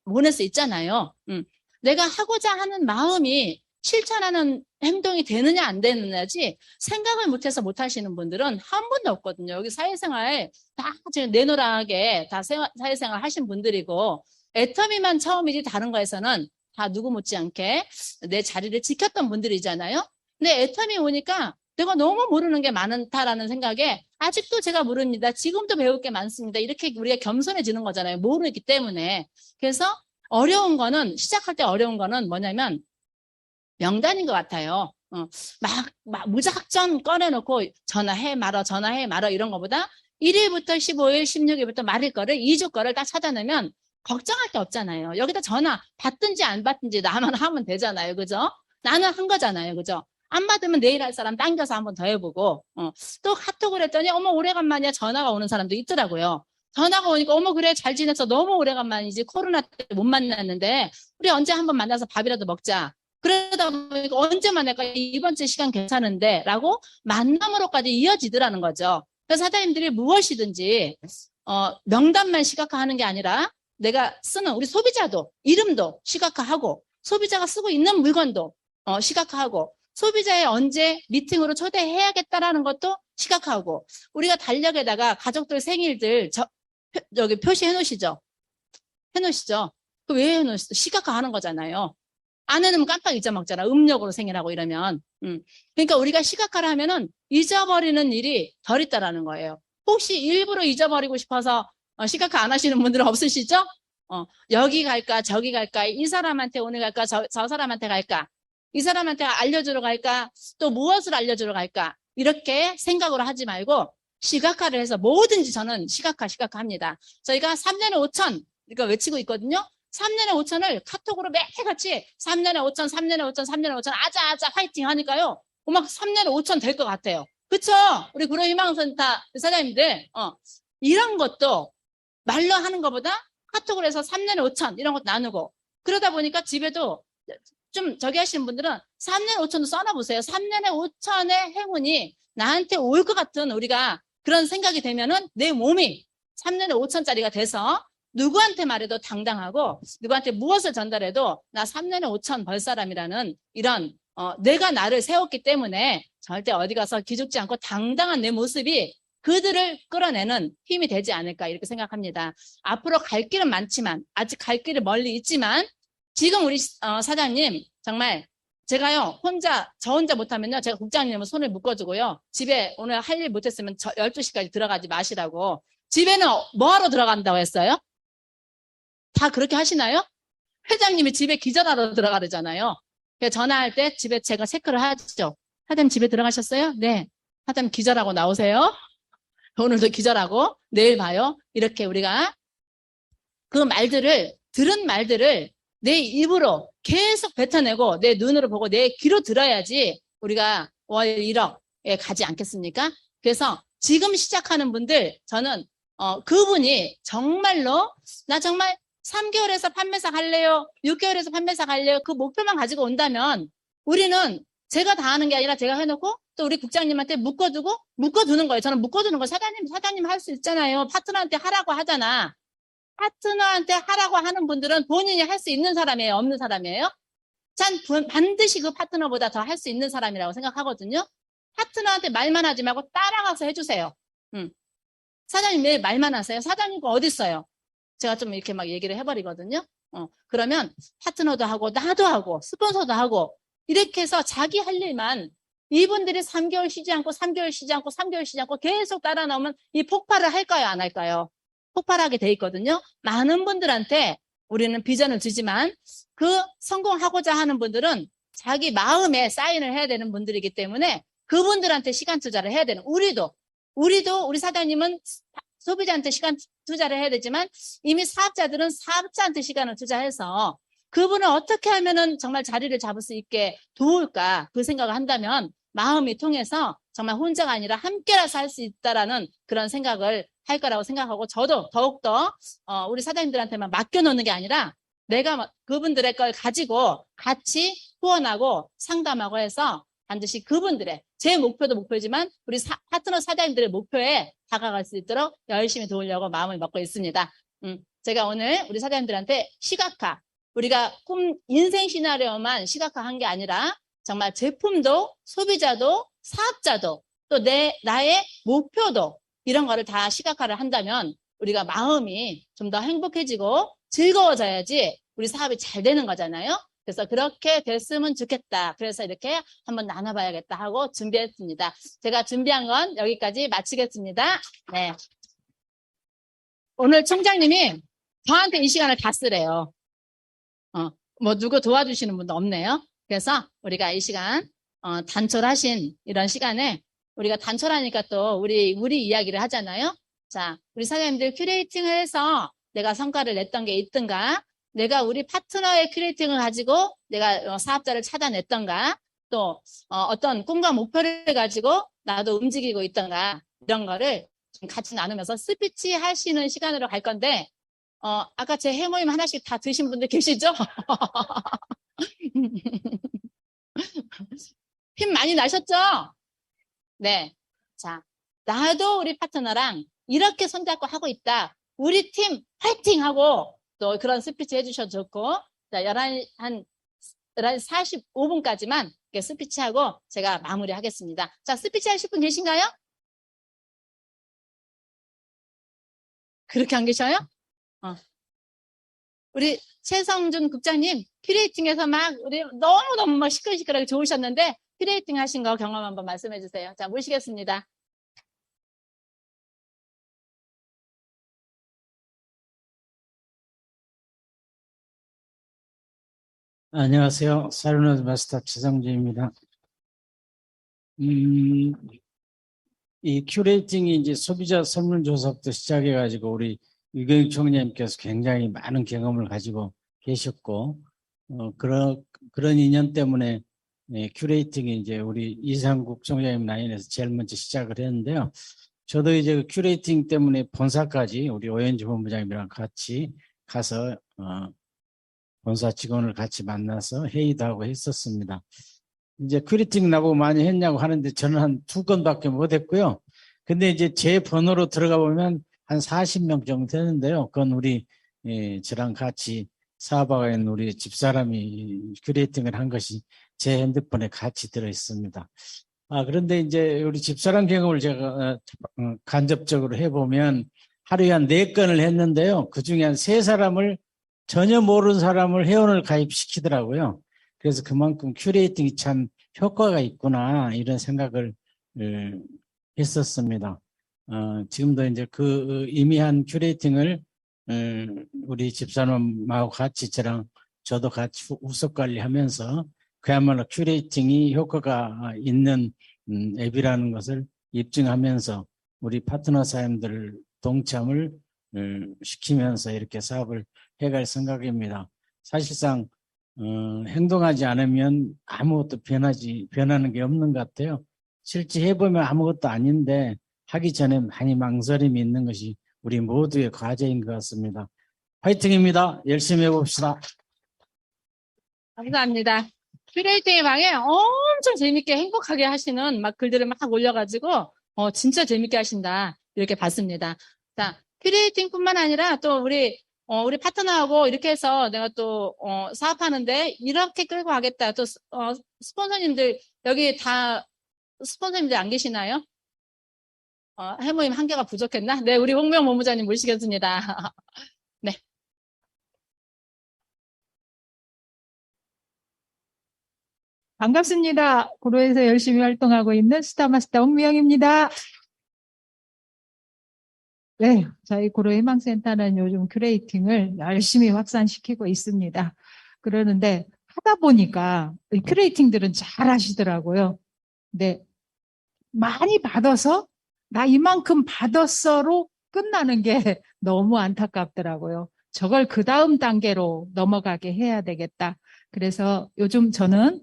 보낼 수 있잖아요. 내가 하고자 하는 마음이 실천하는 행동이 되느냐 안 되느냐지 생각을 못해서 못하시는 분들은 한 분도 없거든요. 여기 사회생활 다 지금 내노라하게 다 사회생활 하신 분들이고 애터미만 처음이지 다른 거에서는 다 누구 못지않게 내 자리를 지켰던 분들이잖아요. 근데 애터미 오니까 내가 너무 모르는 게 많다라는 생각에 아직도 제가 모릅니다. 지금도 배울 게 많습니다. 이렇게 우리가 겸손해지는 거잖아요. 모르기 때문에. 그래서 어려운 거는 시작할 때 어려운 거는 뭐냐면 명단인 것 같아요. 막 무작정 꺼내놓고 전화해 말어 이런 거보다 1일부터 15일, 16일부터 말일 거를 2주 거를 딱 찾아내면 걱정할 게 없잖아요. 여기다 전화 받든지 안 받든지 나만 하면 되잖아요. 그죠? 나는 한 거잖아요. 그죠? 안 받으면 내일 할 사람 당겨서 한번 더 해보고 또 카톡을 했더니 어머 오래간만이야 전화가 오는 사람도 있더라고요. 전화가 오니까 어머 그래 잘 지냈어 너무 오래간만이지 코로나 때 못 만났는데 우리 언제 한번 만나서 밥이라도 먹자. 그러다 보니까 언제 만날까 이번 주 시간 괜찮은데 라고 만남으로까지 이어지더라는 거죠. 그래서 사장님들이 무엇이든지 명단만 시각화하는 게 아니라 내가 쓰는 우리 소비자도 이름도 시각화하고 소비자가 쓰고 있는 물건도 시각화하고 소비자의 언제 미팅으로 초대해야겠다라는 것도 시각화하고 우리가 달력에다가 가족들 생일들 여기 표시해 놓으시죠. 해놓으시죠. 그 왜 해놓으시죠? 시각화하는 거잖아요. 안 해놓으면 깜빡 잊어먹잖아. 음력으로 생일하고 이러면. 그러니까 우리가 시각화를 하면은 잊어버리는 일이 덜 있다라는 거예요. 혹시 일부러 잊어버리고 싶어서 시각화 안 하시는 분들은 없으시죠? 여기 갈까 저기 갈까 이 사람한테 오늘 갈까 저 사람한테 갈까 이 사람한테 알려주러 갈까 또 무엇을 알려주러 갈까 이렇게 생각으로 하지 말고 시각화를 해서 뭐든지 저는 시각화합니다. 저희가 3년에 5천 그러니까 외치고 있거든요. 3년에 5천을 카톡으로 매일같이 3년에 5천, 3년에 5천, 3년에 5천, 아자, 화이팅 하니까요. 막 3년에 5천 될 것 같아요. 그쵸? 우리 구로희망센터 사장님들, 이런 것도 말로 하는 것보다 카톡으로 해서 3년에 5천, 이런 것도 나누고, 그러다 보니까 집에도 좀 저기 하시는 분들은 3년에 5천도 써놔보세요. 3년에 5천의 행운이 나한테 올 것 같은 우리가 그런 생각이 되면은 내 몸이 3년에 5천짜리가 돼서 누구한테 말해도 당당하고 누구한테 무엇을 전달해도 나 3년에 5천 벌 사람이라는 이런 내가 나를 세웠기 때문에 절대 어디 가서 기죽지 않고 당당한 내 모습이 그들을 끌어내는 힘이 되지 않을까 이렇게 생각합니다. 앞으로 갈 길은 많지만 아직 갈 길이 멀리 있지만 지금 우리 사장님 정말 제가요 저 혼자 못하면요 제가 국장님은 손을 묶어주고요 집에 오늘 할 일 못했으면 12시까지 들어가지 마시라고. 집에는 뭐하러 들어간다고 했어요? 다 그렇게 하시나요? 회장님이 집에 기절하러 들어가잖아요. 전화할 때 집에 제가 체크를 하죠. 사장님 집에 들어가셨어요? 네. 사장님 기절하고 나오세요. 오늘도 기절하고 내일 봐요. 이렇게 우리가 그 말들을 들은 말들을 내 입으로 계속 뱉어내고 내 눈으로 보고 내 귀로 들어야지 우리가 월 1억에 가지 않겠습니까? 그래서 지금 시작하는 분들 저는 그분이 정말로 나 정말 3개월에서 판매사 갈래요? 6개월에서 판매사 갈래요? 그 목표만 가지고 온다면 우리는 제가 다 하는 게 아니라 제가 해놓고 또 우리 국장님한테 묶어두는 거예요. 저는 묶어두는 거예요. 사장님 할 수 있잖아요. 파트너한테 하라고 하잖아. 파트너한테 하라고 하는 분들은 본인이 할 수 있는 사람이에요? 없는 사람이에요? 전 반드시 그 파트너보다 더 할 수 있는 사람이라고 생각하거든요. 파트너한테 말만 하지 말고 따라가서 해주세요. 사장님 왜 말만 하세요? 사장님 거 어디 있어요? 제가 좀 이렇게 막 얘기를 해버리거든요. 그러면 파트너도 하고 나도 하고 스폰서도 하고 이렇게 해서 자기 할 일만 이분들이 3개월 쉬지 않고 3개월 쉬지 않고 3개월 쉬지 않고 계속 따라 나오면 이 폭발을 할까요? 안 할까요? 폭발하게 돼 있거든요. 많은 분들한테 우리는 비전을 주지만 그 성공하고자 하는 분들은 자기 마음에 사인을 해야 되는 분들이기 때문에 그분들한테 시간 투자를 해야 되는 우리도 우리 사장님은 소비자한테 시간 투자를 해야 되지만 이미 사업자들은 사업자한테 시간을 투자해서 그분을 어떻게 하면은 정말 자리를 잡을 수 있게 도울까 그 생각을 한다면 마음이 통해서 정말 혼자가 아니라 함께라서 할 수 있다라는 그런 생각을 할 거라고 생각하고 저도 더욱더 우리 사장님들한테만 맡겨놓는 게 아니라 내가 그분들의 걸 가지고 같이 후원하고 상담하고 해서 반드시 그분들의 제 목표도 목표지만 우리 파트너 사장님들의 목표에 다가갈 수 있도록 열심히 도우려고 마음을 먹고 있습니다. 제가 오늘 우리 사장님들한테 시각화 우리가 인생 시나리오만 시각화한 게 아니라 정말 제품도 소비자도 사업자도 또 나의 목표도 이런 거를 다 시각화를 한다면 우리가 마음이 좀 더 행복해지고 즐거워져야지 우리 사업이 잘 되는 거잖아요. 그래서 그렇게 됐으면 좋겠다. 그래서 이렇게 한번 나눠봐야겠다 하고 준비했습니다. 제가 준비한 건 여기까지 마치겠습니다. 네. 오늘 총장님이 저한테 이 시간을 다 쓰래요. 뭐 누구 도와주시는 분도 없네요. 그래서 우리가 이 시간 단촐하신 이런 시간에 우리가 단촐하니까 또 우리 이야기를 하잖아요. 자, 우리 사장님들 큐레이팅을 해서 내가 성과를 냈던 게 있든가, 내가 우리 파트너의 큐레이팅을 가지고 내가 사업자를 찾아냈던가, 또 어떤 꿈과 목표를 가지고 나도 움직이고 있던가 이런 거를 좀 같이 나누면서 스피치 하시는 시간으로 갈 건데 아까 제 해모임 하나씩 다 드신 분들 계시죠? 힘 많이 나셨죠? 네. 자, 나도 우리 파트너랑 이렇게 손잡고 하고 있다. 우리 팀 파이팅 하고 또 그런 스피치 해주셔도 좋고, 자, 11시 45분까지만 스피치하고 제가 마무리하겠습니다. 자, 스피치 하실 분 계신가요? 그렇게 안 계셔요? 우리 최성준 국장님, 큐레이팅에서 막 우리 너무너무 막 시끌시끌하게 좋으셨는데 큐레이팅 하신 거 경험 한번 말씀해 주세요. 자, 모시겠습니다. 안녕하세요. 사르노즈 마스터 최성준입니다. 이 큐레이팅이 이제 소비자 설문조사부터 시작해가지고 우리 유경익 총장님께서 굉장히 많은 경험을 가지고 계셨고, 그런 인연 때문에 큐레이팅이 이제 우리 이상국 총장님 라인에서 제일 먼저 시작을 했는데요. 저도 이제 그 큐레이팅 때문에 본사까지 우리 오현주 본부장님이랑 같이 가서 본사 직원을 같이 만나서 회의도 하고 했었습니다. 이제 큐레이팅 나보고 많이 했냐고 하는데 저는 한 2건밖에 못 했고요. 근데 이제 제 번호로 들어가 보면 한 40명 정도 되는데요. 그건 우리 저랑 같이 사업하고 있는 우리 집사람이 큐레이팅을 한 것이 제 핸드폰에 같이 들어 있습니다. 그런데 이제 우리 집사람 경험을 제가 간접적으로 해보면 하루에 한 4건을 했는데요. 그 중에 한 3사람을 전혀 모르는 사람을 회원을 가입시키더라고요. 그래서 그만큼 큐레이팅이 참 효과가 있구나 이런 생각을 했었습니다. 지금도 이제 그 의미한 큐레이팅을 우리 집사람하고 같이 저도 같이 후속 관리하면서 그야말로 큐레이팅이 효과가 있는 앱이라는 것을 입증하면서 우리 파트너 사람들 동참을 시키면서 이렇게 사업을 해갈 생각입니다. 사실상 행동하지 않으면 아무것도 변하는 게 없는 것 같아요. 실제 해보면 아무것도 아닌데 하기 전에 많이 망설임이 있는 것이 우리 모두의 과제인 것 같습니다. 화이팅입니다. 열심히 해봅시다. 감사합니다. 큐레이팅의 방에 엄청 재밌게 행복하게 하시는 막 글들을 막 올려가지고 진짜 재밌게 하신다 이렇게 봤습니다. 자, 큐레이팅뿐만 아니라 또 우리 파트너하고 이렇게 해서 내가 또 사업하는데 이렇게 끌고 가겠다. 또 스폰서님들 여기 다 스폰서님들 안 계시나요? 해모임 한 개가 부족했나? 네, 우리 홍명 본부장님 모시겠습니다. 네. 반갑습니다. 구로에서 열심히 활동하고 있는 스타마스터 홍미영입니다. 네, 저희 구로 희망센터는 요즘 큐레이팅을 열심히 확산시키고 있습니다. 그러는데 하다 보니까 이 큐레이팅들은 잘 하시더라고요. 근데 많이 받아서 나 이만큼 받았어로 끝나는 게 너무 안타깝더라고요. 저걸 그 다음 단계로 넘어가게 해야 되겠다. 그래서 요즘 저는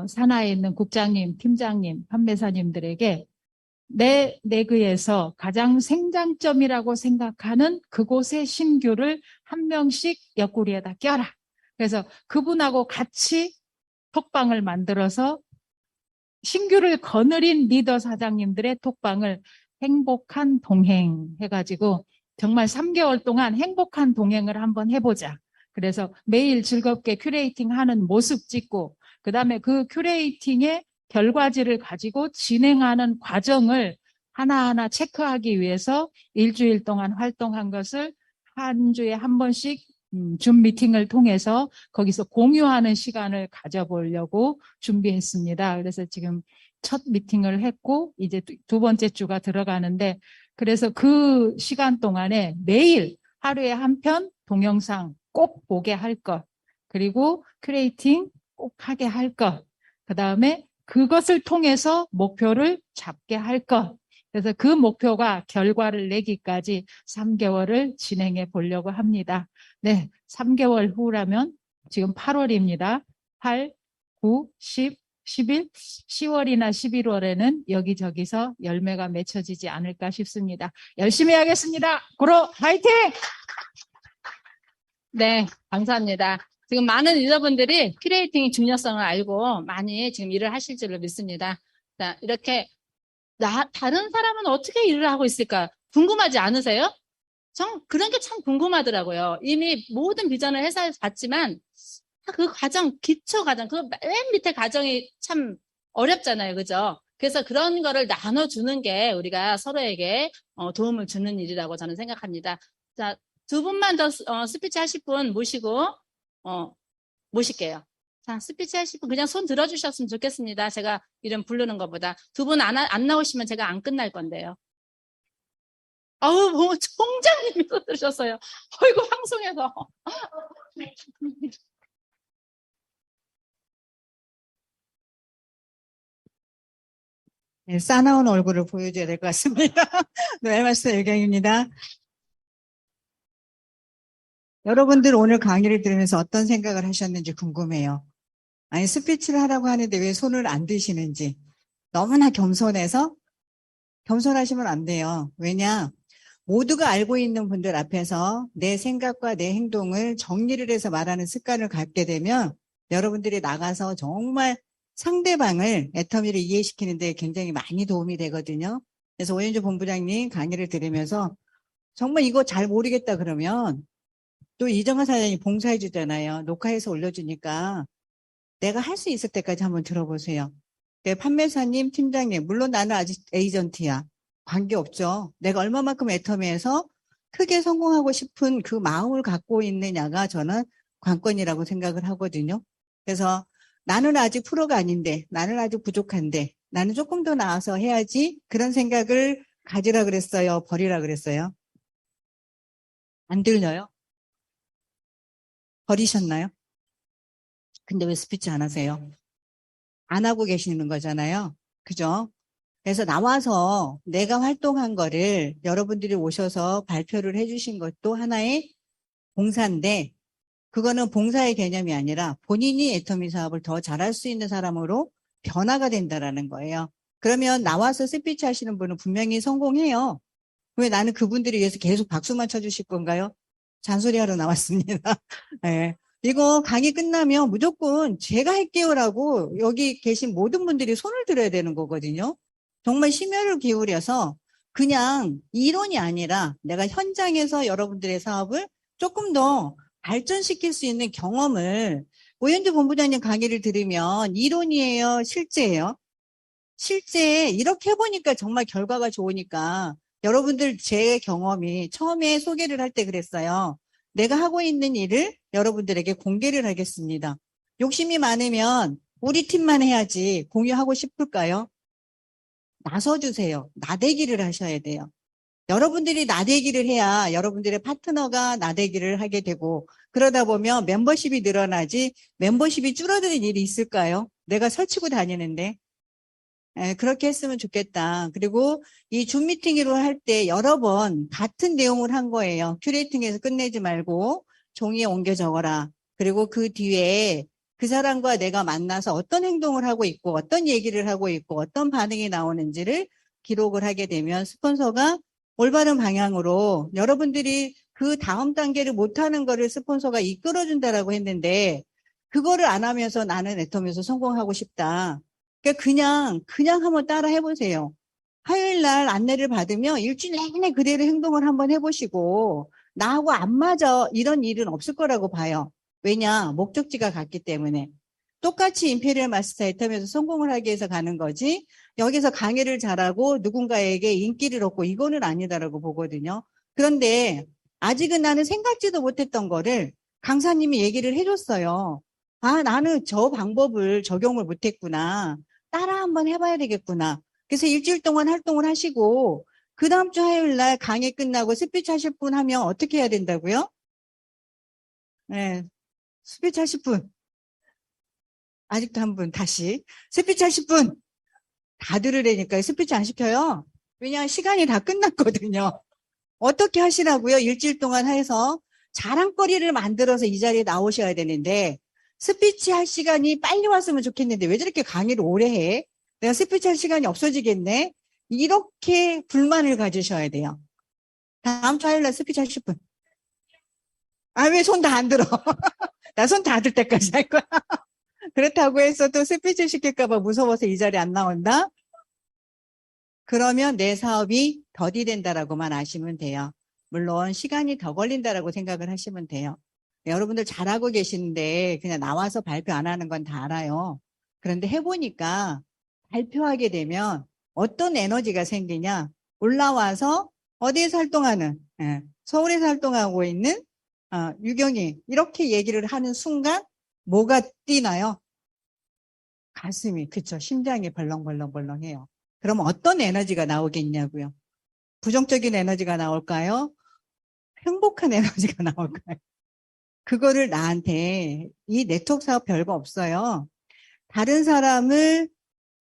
산하에 있는 국장님, 팀장님, 판매사님들에게 내 내그에서 가장 생장점이라고 생각하는 그곳의 신규를 한 명씩 옆구리에다 껴라. 그래서 그분하고 같이 톡방을 만들어서 신규를 거느린 리더 사장님들의 톡방을 행복한 동행 해가지고 정말 3개월 동안 행복한 동행을 한번 해보자. 그래서 매일 즐겁게 큐레이팅 하는 모습 찍고 그 다음에 그 큐레이팅의 결과지를 가지고 진행하는 과정을 하나하나 체크하기 위해서 일주일 동안 활동한 것을 한 주에 한 번씩 줌 미팅을 통해서 거기서 공유하는 시간을 가져보려고 준비했습니다. 그래서 지금 첫 미팅을 했고 이제 두 번째 주가 들어가는데 그래서 그 시간 동안에 매일 하루에 한 편 동영상 꼭 보게 할 것, 그리고 큐레이팅 꼭 하게 할 것, 그 다음에 그것을 통해서 목표를 잡게 할 것. 그래서 그 목표가 결과를 내기까지 3개월을 진행해 보려고 합니다. 네, 3개월 후라면 지금 8월입니다. 8, 9, 10, 11, 10월이나 11월에는 여기저기서 열매가 맺혀지지 않을까 싶습니다. 열심히 하겠습니다. 구로 화이팅! 네, 감사합니다. 지금 많은 리더분들이 큐레이팅의 중요성을 알고 많이 지금 일을 하실 줄로 믿습니다. 자, 이렇게 다른 사람은 어떻게 일을 하고 있을까 궁금하지 않으세요? 그런 게 참 궁금하더라고요. 이미 모든 비전을 회사에서 봤지만 그 과정, 기초 과정, 그 맨 밑에 과정이 참 어렵잖아요. 그죠? 그래서 그런 거를 나눠주는 게 우리가 서로에게 도움을 주는 일이라고 저는 생각합니다. 자, 2분만 더 스피치 하실 분 모실게요. 자, 스피치 하실 분 그냥 손 들어주셨으면 좋겠습니다. 제가 이름 부르는 것보다. 2분 안 나오시면 제가 안 끝날 건데요. 뭐 총장님이 손 들으셨어요. 어이구, 방송에서. 네, 싸나운 얼굴을 보여줘야 될 것 같습니다. 노엘마스터 유경입니다. 여러분들 오늘 강의를 들으면서 어떤 생각을 하셨는지 궁금해요. 아니, 스피치를 하라고 하는데 왜 손을 안 드시는지. 너무나 겸손해서 겸손하시면 안 돼요. 왜냐? 모두가 알고 있는 분들 앞에서 내 생각과 내 행동을 정리를 해서 말하는 습관을 갖게 되면 여러분들이 나가서 정말 상대방을 애터미를 이해시키는 데 굉장히 많이 도움이 되거든요. 그래서 오현주 본부장님 강의를 들으면서 정말 이거 잘 모르겠다 그러면 또 이정화 사장이 봉사해 주잖아요. 녹화해서 올려주니까 내가 할 수 있을 때까지 한번 들어보세요. 판매사님, 팀장님, 물론 나는 아직 에이전트야. 관계없죠. 내가 얼마만큼 애터미에서 크게 성공하고 싶은 그 마음을 갖고 있느냐가 저는 관건이라고 생각을 하거든요. 그래서 나는 아직 프로가 아닌데, 나는 아직 부족한데, 나는 조금 더 나아서 해야지 그런 생각을 가지라 그랬어요? 버리라 그랬어요? 안 들려요? 버리셨나요? 근데 왜 스피치 안 하세요? 안 하고 계시는 거잖아요. 그죠? 그래서 나와서 내가 활동한 거를 여러분들이 오셔서 발표를 해주신 것도 하나의 봉사인데, 그거는 봉사의 개념이 아니라 본인이 애터미 사업을 더 잘할 수 있는 사람으로 변화가 된다라는 거예요. 그러면 나와서 스피치 하시는 분은 분명히 성공해요. 왜 나는 그분들을 위해서 계속 박수만 쳐주실 건가요? 잔소리하러 나왔습니다. 네. 이거 강의 끝나면 무조건 제가 할게요라고 여기 계신 모든 분들이 손을 들어야 되는 거거든요. 정말 심혈을 기울여서 그냥 이론이 아니라 내가 현장에서 여러분들의 사업을 조금 더 발전시킬 수 있는 경험을 오현주 본부장님 강의를 들으면 이론이에요? 실제예요? 실제 이렇게 해보니까 정말 결과가 좋으니까 여러분들 제 경험이 처음에 소개를 할 때 그랬어요. 내가 하고 있는 일을 여러분들에게 공개를 하겠습니다. 욕심이 많으면 우리 팀만 해야지 공유하고 싶을까요? 나서주세요. 나대기를 하셔야 돼요. 여러분들이 나대기를 해야 여러분들의 파트너가 나대기를 하게 되고 그러다 보면 멤버십이 늘어나지 멤버십이 줄어드는 일이 있을까요? 내가 설치고 다니는데. 그렇게 했으면 좋겠다. 그리고 이 줌 미팅으로 할 때 여러 번 같은 내용을 한 거예요. 큐레이팅에서 끝내지 말고 종이에 옮겨 적어라. 그리고 그 뒤에 그 사람과 내가 만나서 어떤 행동을 하고 있고 어떤 얘기를 하고 있고 어떤 반응이 나오는지를 기록을 하게 되면 스폰서가 올바른 방향으로 여러분들이 그 다음 단계를 못하는 거를 스폰서가 이끌어준다라고 했는데 그거를 안 하면서 나는 애터미에서 성공하고 싶다. 그러니까 그냥 한번 따라 해보세요. 화요일 날 안내를 받으면 일주일 내내 그대로 행동을 한번 해보시고 나하고 안 맞아 이런 일은 없을 거라고 봐요. 왜냐? 목적지가 같기 때문에. 똑같이 임페리얼 마스터 애터미에서 성공을 하기 위해서 가는 거지 여기서 강의를 잘하고 누군가에게 인기를 얻고 이거는 아니다라고 보거든요. 그런데 아직은 나는 생각지도 못했던 거를 강사님이 얘기를 해줬어요. 아, 나는 저 방법을 적용을 못했구나. 따라 한번 해봐야 되겠구나. 그래서 일주일 동안 활동을 하시고 그 다음 주 화요일 날 강의 끝나고 스피치 하실 분 하면 어떻게 해야 된다고요? 네, 스피치 하실 분. 아직도 한 분 다시. 스피치 하실 분. 다 들으려니까 스피치 안 시켜요. 왜냐하면 시간이 다 끝났거든요. 어떻게 하시라고요? 일주일 동안 해서 자랑거리를 만들어서 이 자리에 나오셔야 되는데 스피치 할 시간이 빨리 왔으면 좋겠는데 왜 저렇게 강의를 오래 해? 내가 스피치 할 시간이 없어지겠네? 이렇게 불만을 가지셔야 돼요. 다음 주 화요일 날 스피치 하실 분. 아, 왜 손 다 안 들어? 나 손 다 들 때까지 할 거야. 그렇다고 해서 또 스피치 시킬까봐 무서워서 이 자리에 안 나온다? 그러면 내 사업이 더디 된다라고만 아시면 돼요. 물론 시간이 더 걸린다라고 생각을 하시면 돼요. 여러분들 잘하고 계시는데 그냥 나와서 발표 안 하는 건 다 알아요. 그런데 해보니까 발표하게 되면 어떤 에너지가 생기냐? 올라와서 어디에서 활동하는, 서울에서 활동하고 있는 유경이 이렇게 얘기를 하는 순간 뭐가 뛰나요? 가슴이, 그쵸. 심장이 벌렁벌렁벌렁해요. 그럼 어떤 에너지가 나오겠냐고요? 부정적인 에너지가 나올까요? 행복한 에너지가 나올까요? 그거를 나한테 이 네트워크 사업 별거 없어요. 다른 사람을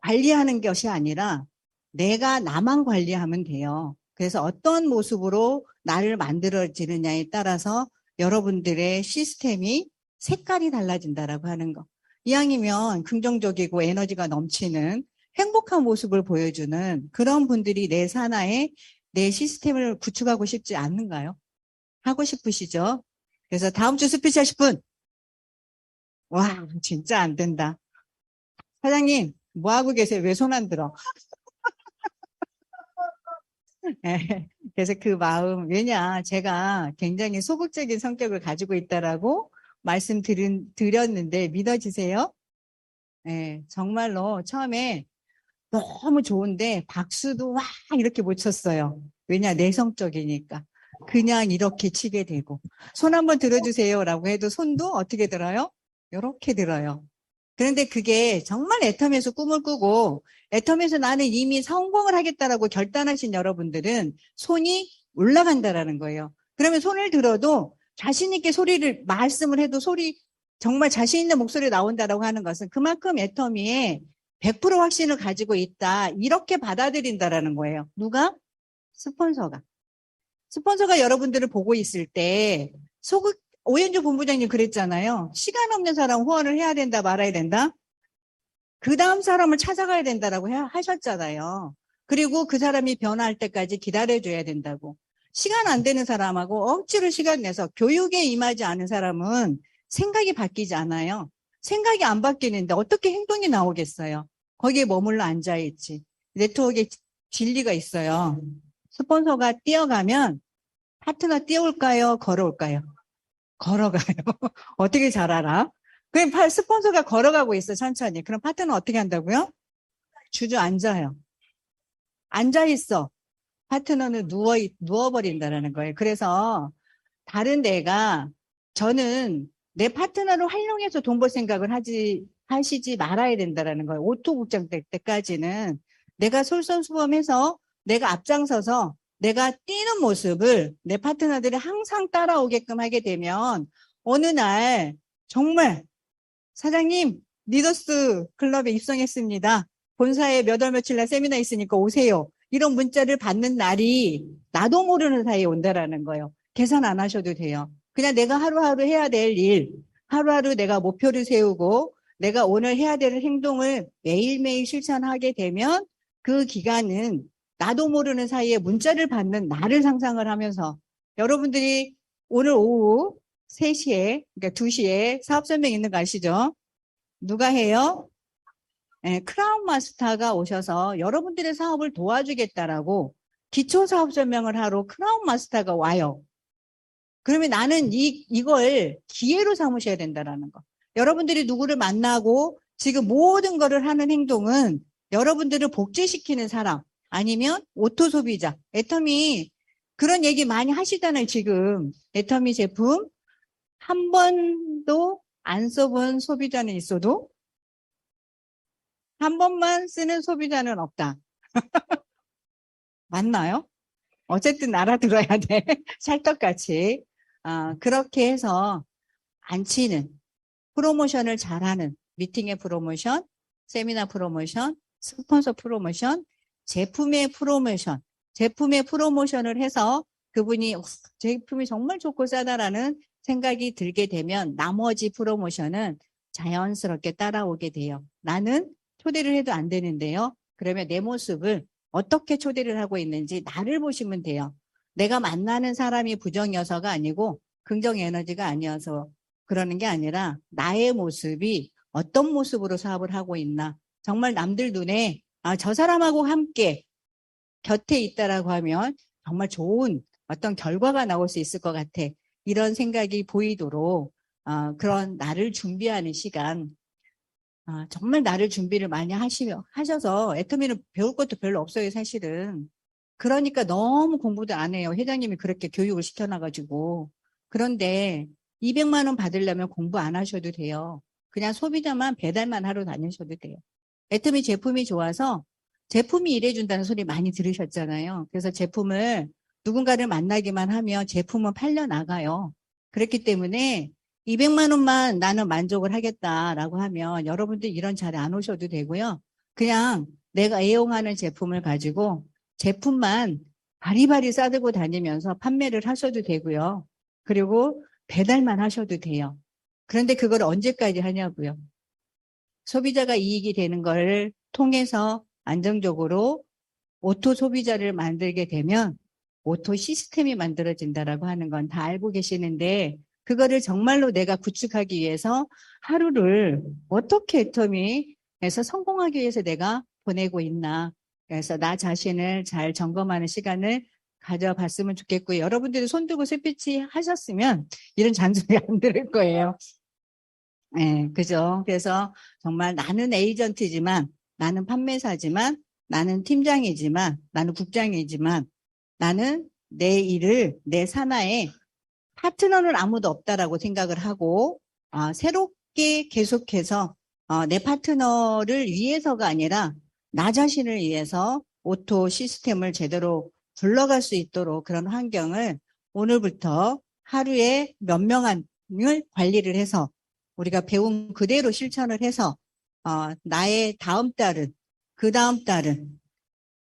관리하는 것이 아니라 내가 나만 관리하면 돼요. 그래서 어떤 모습으로 나를 만들어지느냐에 따라서 여러분들의 시스템이 색깔이 달라진다라고 하는 거. 이왕이면 긍정적이고 에너지가 넘치는 행복한 모습을 보여주는 그런 분들이 내 산하에 내 시스템을 구축하고 싶지 않는가요? 하고 싶으시죠? 그래서 다음 주 스피치 하실 분. 와, 진짜 안 된다. 사장님, 뭐 하고 계세요? 왜 손 안 들어? 네, 그래서 그 마음, 왜냐, 제가 굉장히 소극적인 성격을 가지고 있다라고 말씀드렸는데 믿어지세요? 네, 정말로 처음에 너무 좋은데 박수도 와 이렇게 못 쳤어요. 왜냐, 내성적이니까. 그냥 이렇게 치게 되고. 손 한번 들어주세요 라고 해도 손도 어떻게 들어요? 이렇게 들어요. 그런데 그게 정말 애텀에서 꿈을 꾸고 애텀에서 나는 이미 성공을 하겠다라고 결단하신 여러분들은 손이 올라간다라는 거예요. 그러면 손을 들어도 자신 있게 소리를 말씀을 해도 소리 정말 자신 있는 목소리 나온다라고 하는 것은 그만큼 애터미에 100% 확신을 가지고 있다. 이렇게 받아들인다라는 거예요. 누가? 스폰서가. 스폰서가 여러분들을 보고 있을 때 오현주 본부장님 그랬잖아요. 시간 없는 사람 후원을 해야 된다 말아야 된다. 그 다음 사람을 찾아가야 된다라고 하셨잖아요. 그리고 그 사람이 변화할 때까지 기다려줘야 된다고. 시간 안 되는 사람하고 억지로 시간 내서 교육에 임하지 않은 사람은 생각이 바뀌지 않아요. 생각이 안 바뀌는데 어떻게 행동이 나오겠어요? 거기에 머물러 앉아있지. 네트워크에 진리가 있어요. 스폰서가 뛰어가면 파트너 뛰어올까요? 걸어올까요? 걸어가요. 어떻게 잘 알아? 그럼 스폰서가 걸어가고 있어, 천천히. 그럼 파트너 어떻게 한다고요? 주저앉아요. 앉아있어. 파트너는 누워버린다는 거예요. 그래서 다른 데가 저는 내 파트너를 활용해서 돈 벌 생각을 하시지 말아야 된다는 거예요. 오토국장 될 때까지는 내가 솔선수범해서 내가 앞장서서 내가 뛰는 모습을 내 파트너들이 항상 따라오게끔 하게 되면 어느 날 정말 사장님 리더스 클럽에 입성했습니다. 본사에 몇 월 며칠 날 세미나 있으니까 오세요. 이런 문자를 받는 날이 나도 모르는 사이에 온다라는 거예요. 계산 안 하셔도 돼요. 그냥 내가 하루하루 해야 될 일, 하루하루 내가 목표를 세우고 내가 오늘 해야 될 행동을 매일매일 실천하게 되면 그 기간은 나도 모르는 사이에 문자를 받는 나를 상상을 하면서 여러분들이 오늘 오후 3시에, 그러니까 2시에 사업 설명 있는 거 아시죠? 누가 해요? 네, 크라운 마스터가 오셔서 여러분들의 사업을 도와주겠다라고 기초 사업 설명을 하러 크라운 마스터가 와요. 그러면 나는 이걸 기회로 삼으셔야 된다라는 거. 여러분들이 누구를 만나고 지금 모든 거를 하는 행동은 여러분들을 복제시키는 사람 아니면 오토 소비자. 애터미 그런 얘기 많이 하시잖아요. 지금 애터미 제품 한 번도 안 써본 소비자는 있어도 한 번만 쓰는 소비자는 없다. 맞나요? 어쨌든 알아들어야 돼. 찰떡같이. 그렇게 해서 안 치는, 프로모션을 잘하는, 미팅의 프로모션, 세미나 프로모션, 스폰서 프로모션, 제품의 프로모션을 해서 그분이 제품이 정말 좋고 싸다라는 생각이 들게 되면 나머지 프로모션은 자연스럽게 따라오게 돼요. 나는 초대를 해도 안 되는데요. 그러면 내 모습을 어떻게 초대를 하고 있는지 나를 보시면 돼요. 내가 만나는 사람이 부정이어서가 아니고 긍정 에너지가 아니어서 그러는 게 아니라 나의 모습이 어떤 모습으로 사업을 하고 있나. 정말 남들 눈에 저 사람하고 함께 곁에 있다라고 하면 정말 좋은 어떤 결과가 나올 수 있을 것 같아. 이런 생각이 보이도록 그런 나를 준비하는 시간, 정말 나를 준비를 많이 하셔서 애터미는 배울 것도 별로 없어요, 사실은. 그러니까 너무 공부도 안 해요. 회장님이 그렇게 교육을 시켜놔가지고. 그런데 200만 원 받으려면 공부 안 하셔도 돼요. 그냥 소비자만 배달만 하러 다니셔도 돼요. 애터미 제품이 좋아서 제품이 일해준다는 소리 많이 들으셨잖아요. 그래서 제품을 누군가를 만나기만 하면 제품은 팔려나가요. 그렇기 때문에 200만 원만 나는 만족을 하겠다라고 하면 여러분들 이런 자리에 안 오셔도 되고요. 그냥 내가 애용하는 제품을 가지고 제품만 바리바리 싸들고 다니면서 판매를 하셔도 되고요. 그리고 배달만 하셔도 돼요. 그런데 그걸 언제까지 하냐고요. 소비자가 이익이 되는 걸 통해서 안정적으로 오토 소비자를 만들게 되면 오토 시스템이 만들어진다라고 하는 건 다 알고 계시는데 그거를 정말로 내가 구축하기 위해서 하루를 어떻게 애터미에서 성공하기 위해서 내가 보내고 있나. 그래서 나 자신을 잘 점검하는 시간을 가져봤으면 좋겠고 여러분들이 손 들고 스피치 하셨으면 이런 잔소리 안 들을 거예요. 네, 그죠. 그래서 정말 나는 에이전트지만 나는 판매사지만 나는 팀장이지만 나는 국장이지만 나는 내 일을 내 산하에 파트너는 아무도 없다라고 생각을 하고 새롭게 계속해서 내 파트너를 위해서가 아니라 나 자신을 위해서 오토 시스템을 제대로 굴러갈 수 있도록 그런 환경을 오늘부터 하루에 몇 명을 관리를 해서 우리가 배운 그대로 실천을 해서 나의 다음 달은 그 다음 달은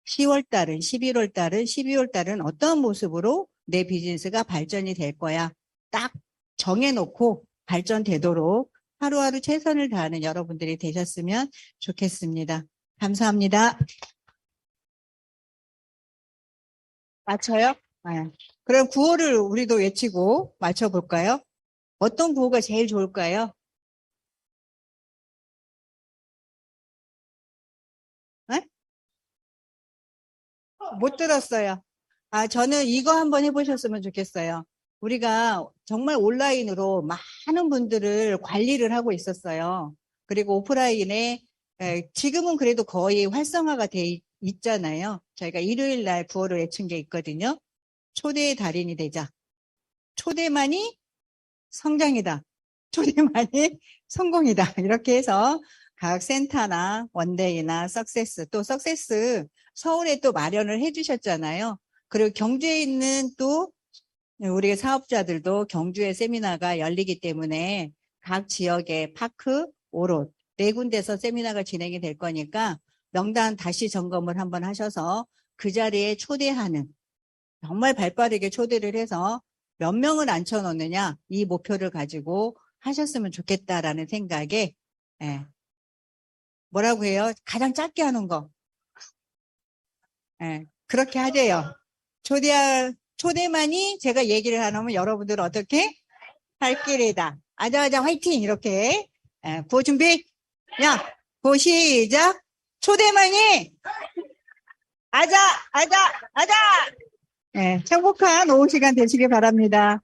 10월 달은 11월 달은 12월 달은 어떤 모습으로 내 비즈니스가 발전이 될 거야. 딱 정해놓고 발전되도록 하루하루 최선을 다하는 여러분들이 되셨으면 좋겠습니다. 감사합니다. 맞춰요? 네. 그럼 구호를 우리도 외치고 맞춰볼까요? 어떤 구호가 제일 좋을까요? 네? 못 들었어요. 저는 이거 한번 해보셨으면 좋겠어요. 우리가 정말 온라인으로 많은 분들을 관리를 하고 있었어요. 그리고 오프라인에 지금은 그래도 거의 활성화가 돼 있잖아요. 저희가 일요일 날 구호를 외친 게 있거든요. 초대의 달인이 되자. 초대만이 성장이다. 초대만이 성공이다. 이렇게 해서 각 센터나 원데이나 석세스, 또 석세스 서울에 또 마련을 해주셨잖아요. 그리고 경주에 있는 또 우리 사업자들도 경주에 세미나가 열리기 때문에 각 지역의 파크, 오롯 4군데서 세미나가 진행이 될 거니까 명단 다시 점검을 한번 하셔서 그 자리에 초대하는 정말 발빠르게 초대를 해서 몇 명을 앉혀놓느냐 이 목표를 가지고 하셨으면 좋겠다라는 생각에 뭐라고 해요? 가장 짧게 하는 거. 그렇게 하재요. 초대만이 제가 얘기를 하면 여러분들은 어떻게? 할 길이다. 아자아자 화이팅! 이렇게. 구호 준비. 야, 구호 시작. 초대만이 아자, 아자, 아자! 행복한 오후 시간 되시길 바랍니다.